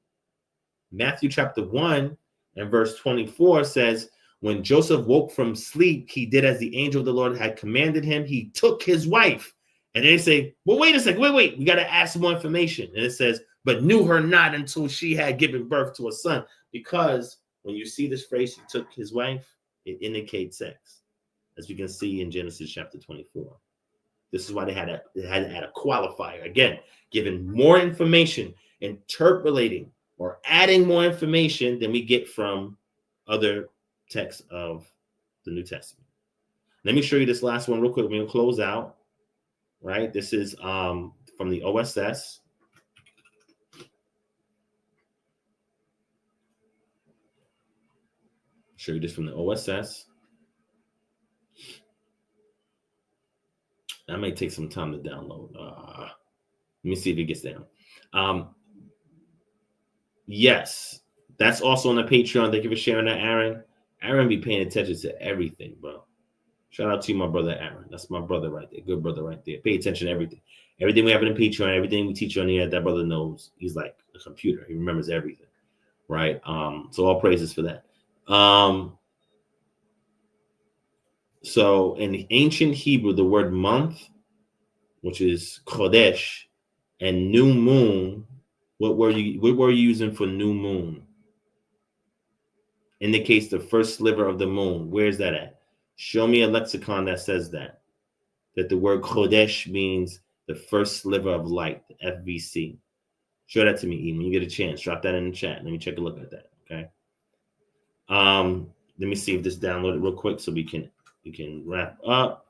chapter 1 and verse 24 says, when Joseph woke from sleep, he did as the angel of the Lord had commanded him. He took his wife. And they say, well, wait a second, wait, we got to add some more information. And it says, but knew her not until she had given birth to a son. Because when you see this phrase, he took his wife, it indicates sex, as you can see in Genesis chapter 24. This is why they had to add a qualifier. Again, giving more information, interpolating or adding more information than we get from other texts of the New Testament. Let me show you this last one real quick. We're going to close out, right? This is from the OSS. Show you this from the OSS. That may take some time to download. Let me see if it gets down. Yes, that's also on the Patreon. Thank you for sharing that, Aaron. Aaron be paying attention to everything, bro. Shout out to you, my brother Aaron. That's my brother right there. Good brother right there. Pay attention to everything. Everything we have in Patreon, everything we teach on here, that brother knows. He's like a computer. He remembers everything, right? So all praises for that. So in ancient Hebrew, the word month, which is Chodesh, and new moon, what were you using for new moon? Indicates the first sliver of the moon. Where's that at? Show me a lexicon that says that the word Chodesh means the first sliver of light, the FVC. Show that to me, Ian. When you get a chance, drop that in the chat. Let me take a look at that, okay? Let me see if this downloaded real quick so we can wrap up.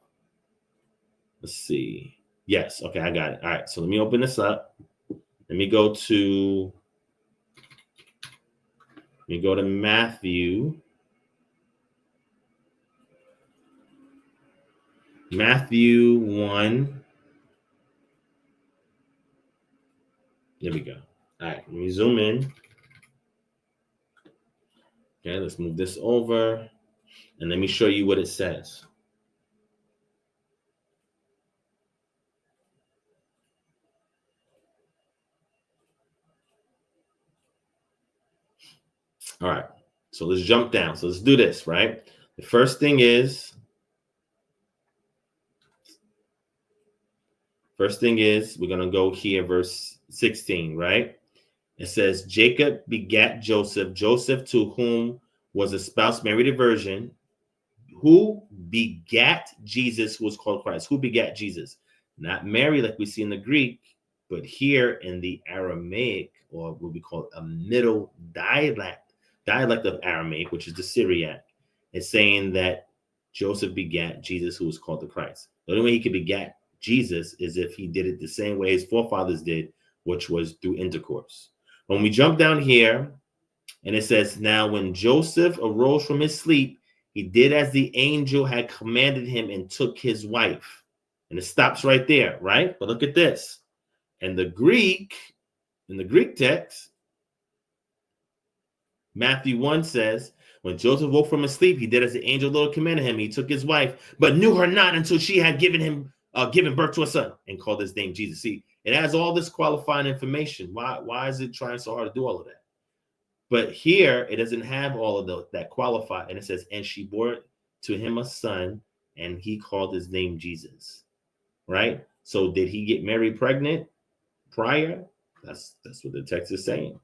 Let's see. Yes, okay, I got it. All right, so let me open this up. Let me go to Matthew. Matthew 1. There we go. All right, let me zoom in. Okay, let's move this over. And let me show you what it says. All right, so let's jump down. So let's do this, right? The first thing is we're going to go here, verse 16, right? It says, Jacob begat Joseph, Joseph to whom was a spouse married a virgin, who begat Jesus, who was called Christ. Who begat Jesus? Not Mary like we see in the Greek, but here in the Aramaic, or what we call a middle dialect of Aramaic, which is the Syriac. It's saying that Joseph begat Jesus, who was called the Christ. The only way he could begat Jesus is if he did it the same way his forefathers did, which was through intercourse. When we jump down here, and it says, now when Joseph arose from his sleep, he did as the angel had commanded him and took his wife. And it stops right there, right? But look at this. And in the Greek text, Matthew 1 says, when Joseph woke from his sleep, he did as the angel of the Lord commanded him. He took his wife, but knew her not until she had given birth to a son, and called his name Jesus. See, It has all this qualifying information. Why is it trying so hard to do all of that? But here, it doesn't have all of that qualify. And it says, and she bore to him a son, and he called his name Jesus. Right? So did he get Mary pregnant prior? That's what the text is saying.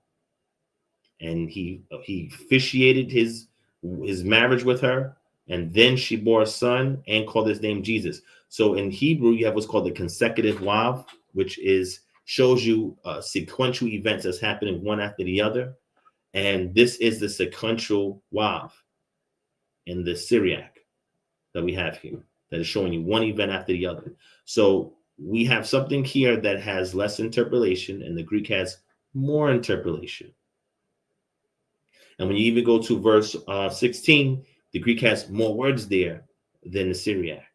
And he officiated his marriage with her, and then she bore a son and called his name Jesus. So in Hebrew, you have what's called the consecutive wav, which shows you sequential events that's happening one after the other. And this is the sequential wav in the Syriac that we have here that is showing you one event after the other. So we have something here that has less interpolation, and the Greek has more interpolation. And when you even go to verse 16, the Greek has more words there than the Syriac.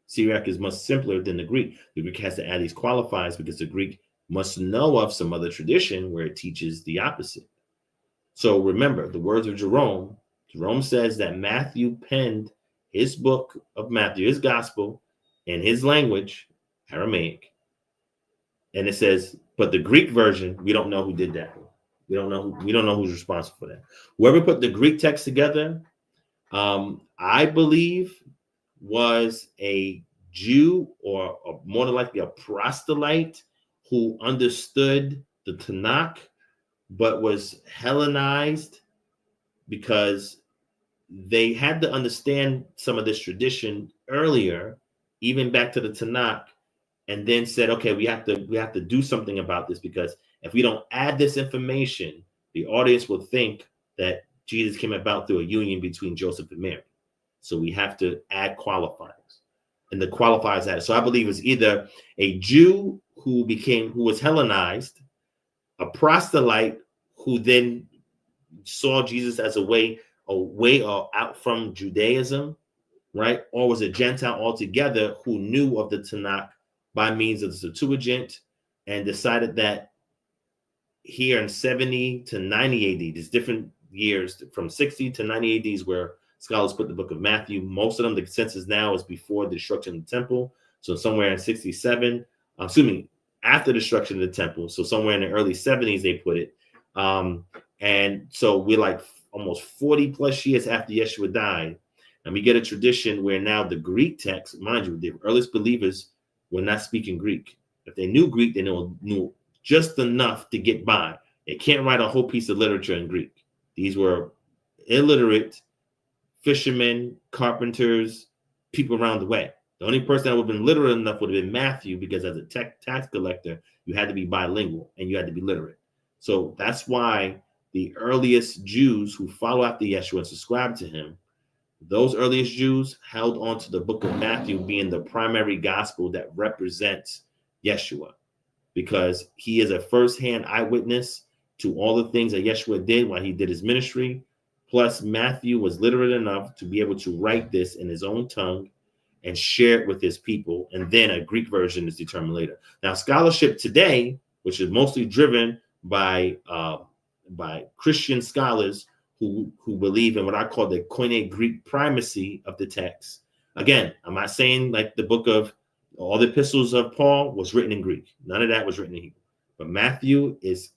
Syriac is much simpler than the Greek. The Greek has to add these qualifiers because the Greek must know of some other tradition where it teaches the opposite. So remember the words of Jerome. Jerome says that Matthew penned his book of Matthew, his gospel, in his language, Aramaic. And it says, but the Greek version, we don't know who did that. We don't know who's responsible for that. Whoever put the Greek text together, I believe, was a Jew or more than likely a proselyte who understood the Tanakh, but was Hellenized because they had to understand some of this tradition earlier, even back to the Tanakh, and then said, okay, we have to do something about this, because if we don't add this information, the audience will think that Jesus came about through a union between Joseph and Mary. So we have to add qualifiers. And the qualifiers added. So I believe it's either a Jew who was Hellenized, a proselyte who then saw Jesus as a way out from Judaism, right? Or was a Gentile altogether who knew of the Tanakh by means of the Septuagint and decided that here in 70 to 90 AD, there's different years from 60 to 90 AD is where scholars put the book of Matthew. Most of them, the consensus now is before the destruction of the temple. So somewhere in 67, after the destruction of the temple. So somewhere in the early 70s, they put it. And so we're like almost 40 plus years after Yeshua died. And we get a tradition where now the Greek text, mind you, the earliest believers were not speaking Greek. If they knew Greek, they knew just enough to get by. They can't write a whole piece of literature in Greek. These were illiterate fishermen, carpenters, people around the way. The only person that would have been literate enough would have been Matthew, because as a tax collector, you had to be bilingual and you had to be literate. So that's why the earliest Jews who follow after Yeshua and subscribe to him, those earliest Jews held on to the book of Matthew being the primary gospel that represents Yeshua, because he is a firsthand eyewitness to all the things that Yeshua did while he did his ministry. Plus, Matthew was literate enough to be able to write this in his own tongue and share it with his people. And then a Greek version is determined later. Now, scholarship today, which is mostly driven by Christian scholars who believe in what I call the Koine Greek primacy of the text. Again, I'm not saying like the book of all the epistles of Paul was written in Greek. None of that was written in Hebrew. But Matthew is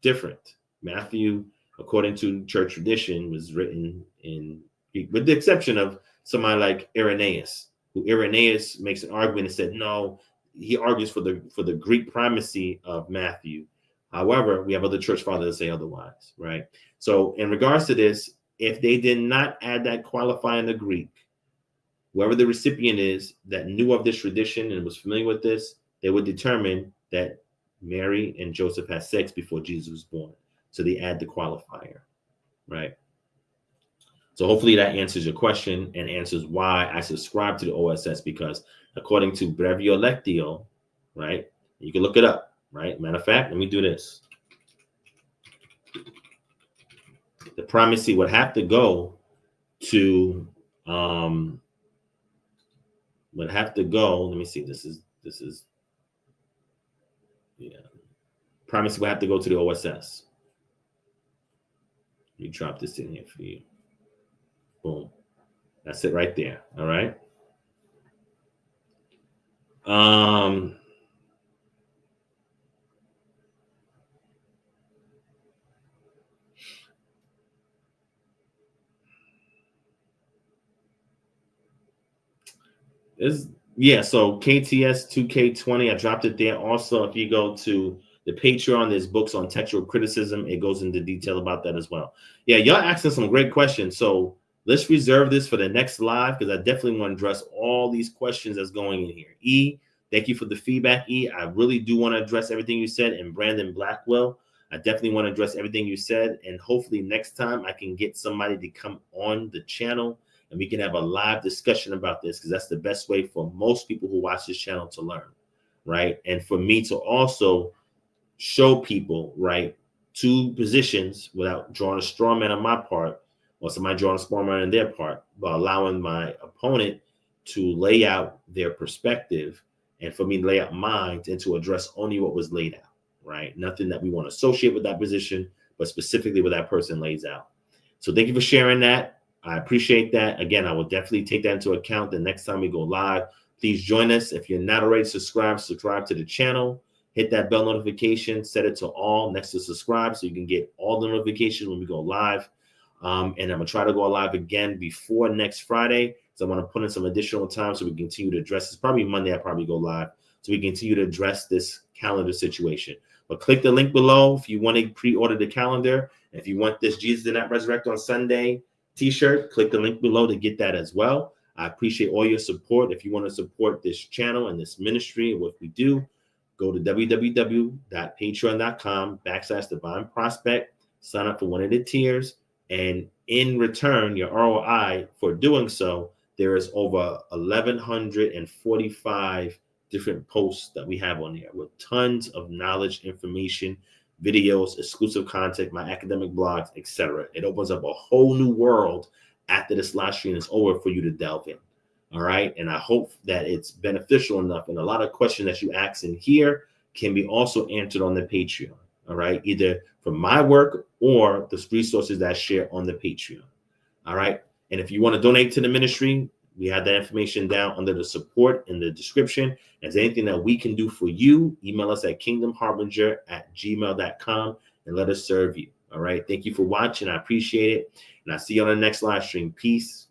different. Matthew, according to church tradition, was written in Greek, with the exception of somebody like Irenaeus, who Irenaeus makes an argument and said, no, he argues for the Greek primacy of Matthew. However, we have other church fathers that say otherwise, right? So in regards to this, if they did not add that qualifier in the Greek, whoever the recipient is that knew of this tradition and was familiar with this, they would determine that Mary and Joseph had sex before Jesus was born. So they add the qualifier, right? So hopefully that answers your question and answers why I subscribe to the OSS, because according to Brevio Lectio, right, you can look it up, right? Matter of fact, let me do this. The primacy would have to go to, let me see, this is, yeah. Primacy would have to go to the OSS. Let me drop this in here for you. Boom. That's it right there. All right. So KTS 2K20, I dropped it there. Also, if you go to the Patreon, there's books on textual criticism. It goes into detail about that as well. Yeah, y'all asking some great questions. So let's reserve this for the next live because I definitely want to address all these questions that's going in here. E, thank you for the feedback, E. I really do want to address everything you said. And Brandon Blackwell, I definitely want to address everything you said. And hopefully next time I can get somebody to come on the channel and we can have a live discussion about this because that's the best way for most people who watch this channel to learn, right? And for me to also show people, right, two positions without drawing a straw man on my part or somebody drawing a straw man on their part, but allowing my opponent to lay out their perspective and for me to lay out mine and to address only what was laid out, right? Nothing that we want to associate with that position, but specifically what that person lays out. So thank you for sharing that. I appreciate that. Again, I will definitely take that into account the next time we go live. Please join us. If you're not already subscribed to the channel. Hit that bell notification, set it to all next to subscribe so you can get all the notifications when we go live. And I'm going to try to go live again before next Friday. So I want to put in some additional time so we continue to address this. Probably Monday, I'll probably go live. So we continue to address this calendar situation. But click the link below if you want to pre-order the calendar. If you want this Jesus Did Not Resurrect on Sunday t-shirt, click the link below to get that as well. I appreciate all your support. If you want to support this channel and this ministry and what we do, go to www.patreon.com/Divine Prospect, sign up for one of the tiers, and in return, your ROI for doing so, there is over 1,145 different posts that we have on here with tons of knowledge, information, videos, exclusive content, my academic blogs, etc. It opens up a whole new world after this live stream is over for you to delve in. All right. And I hope that it's beneficial enough. And a lot of questions that you ask in here can be also answered on the Patreon. All right. Either from my work or the resources that I share on the Patreon. All right. And if you want to donate to the ministry, we have that information down under the support in the description. If there's anything that we can do for you, email us at kingdomharbinger@gmail.com and let us serve you. All right. Thank you for watching. I appreciate it. And I'll see you on the next live stream. Peace.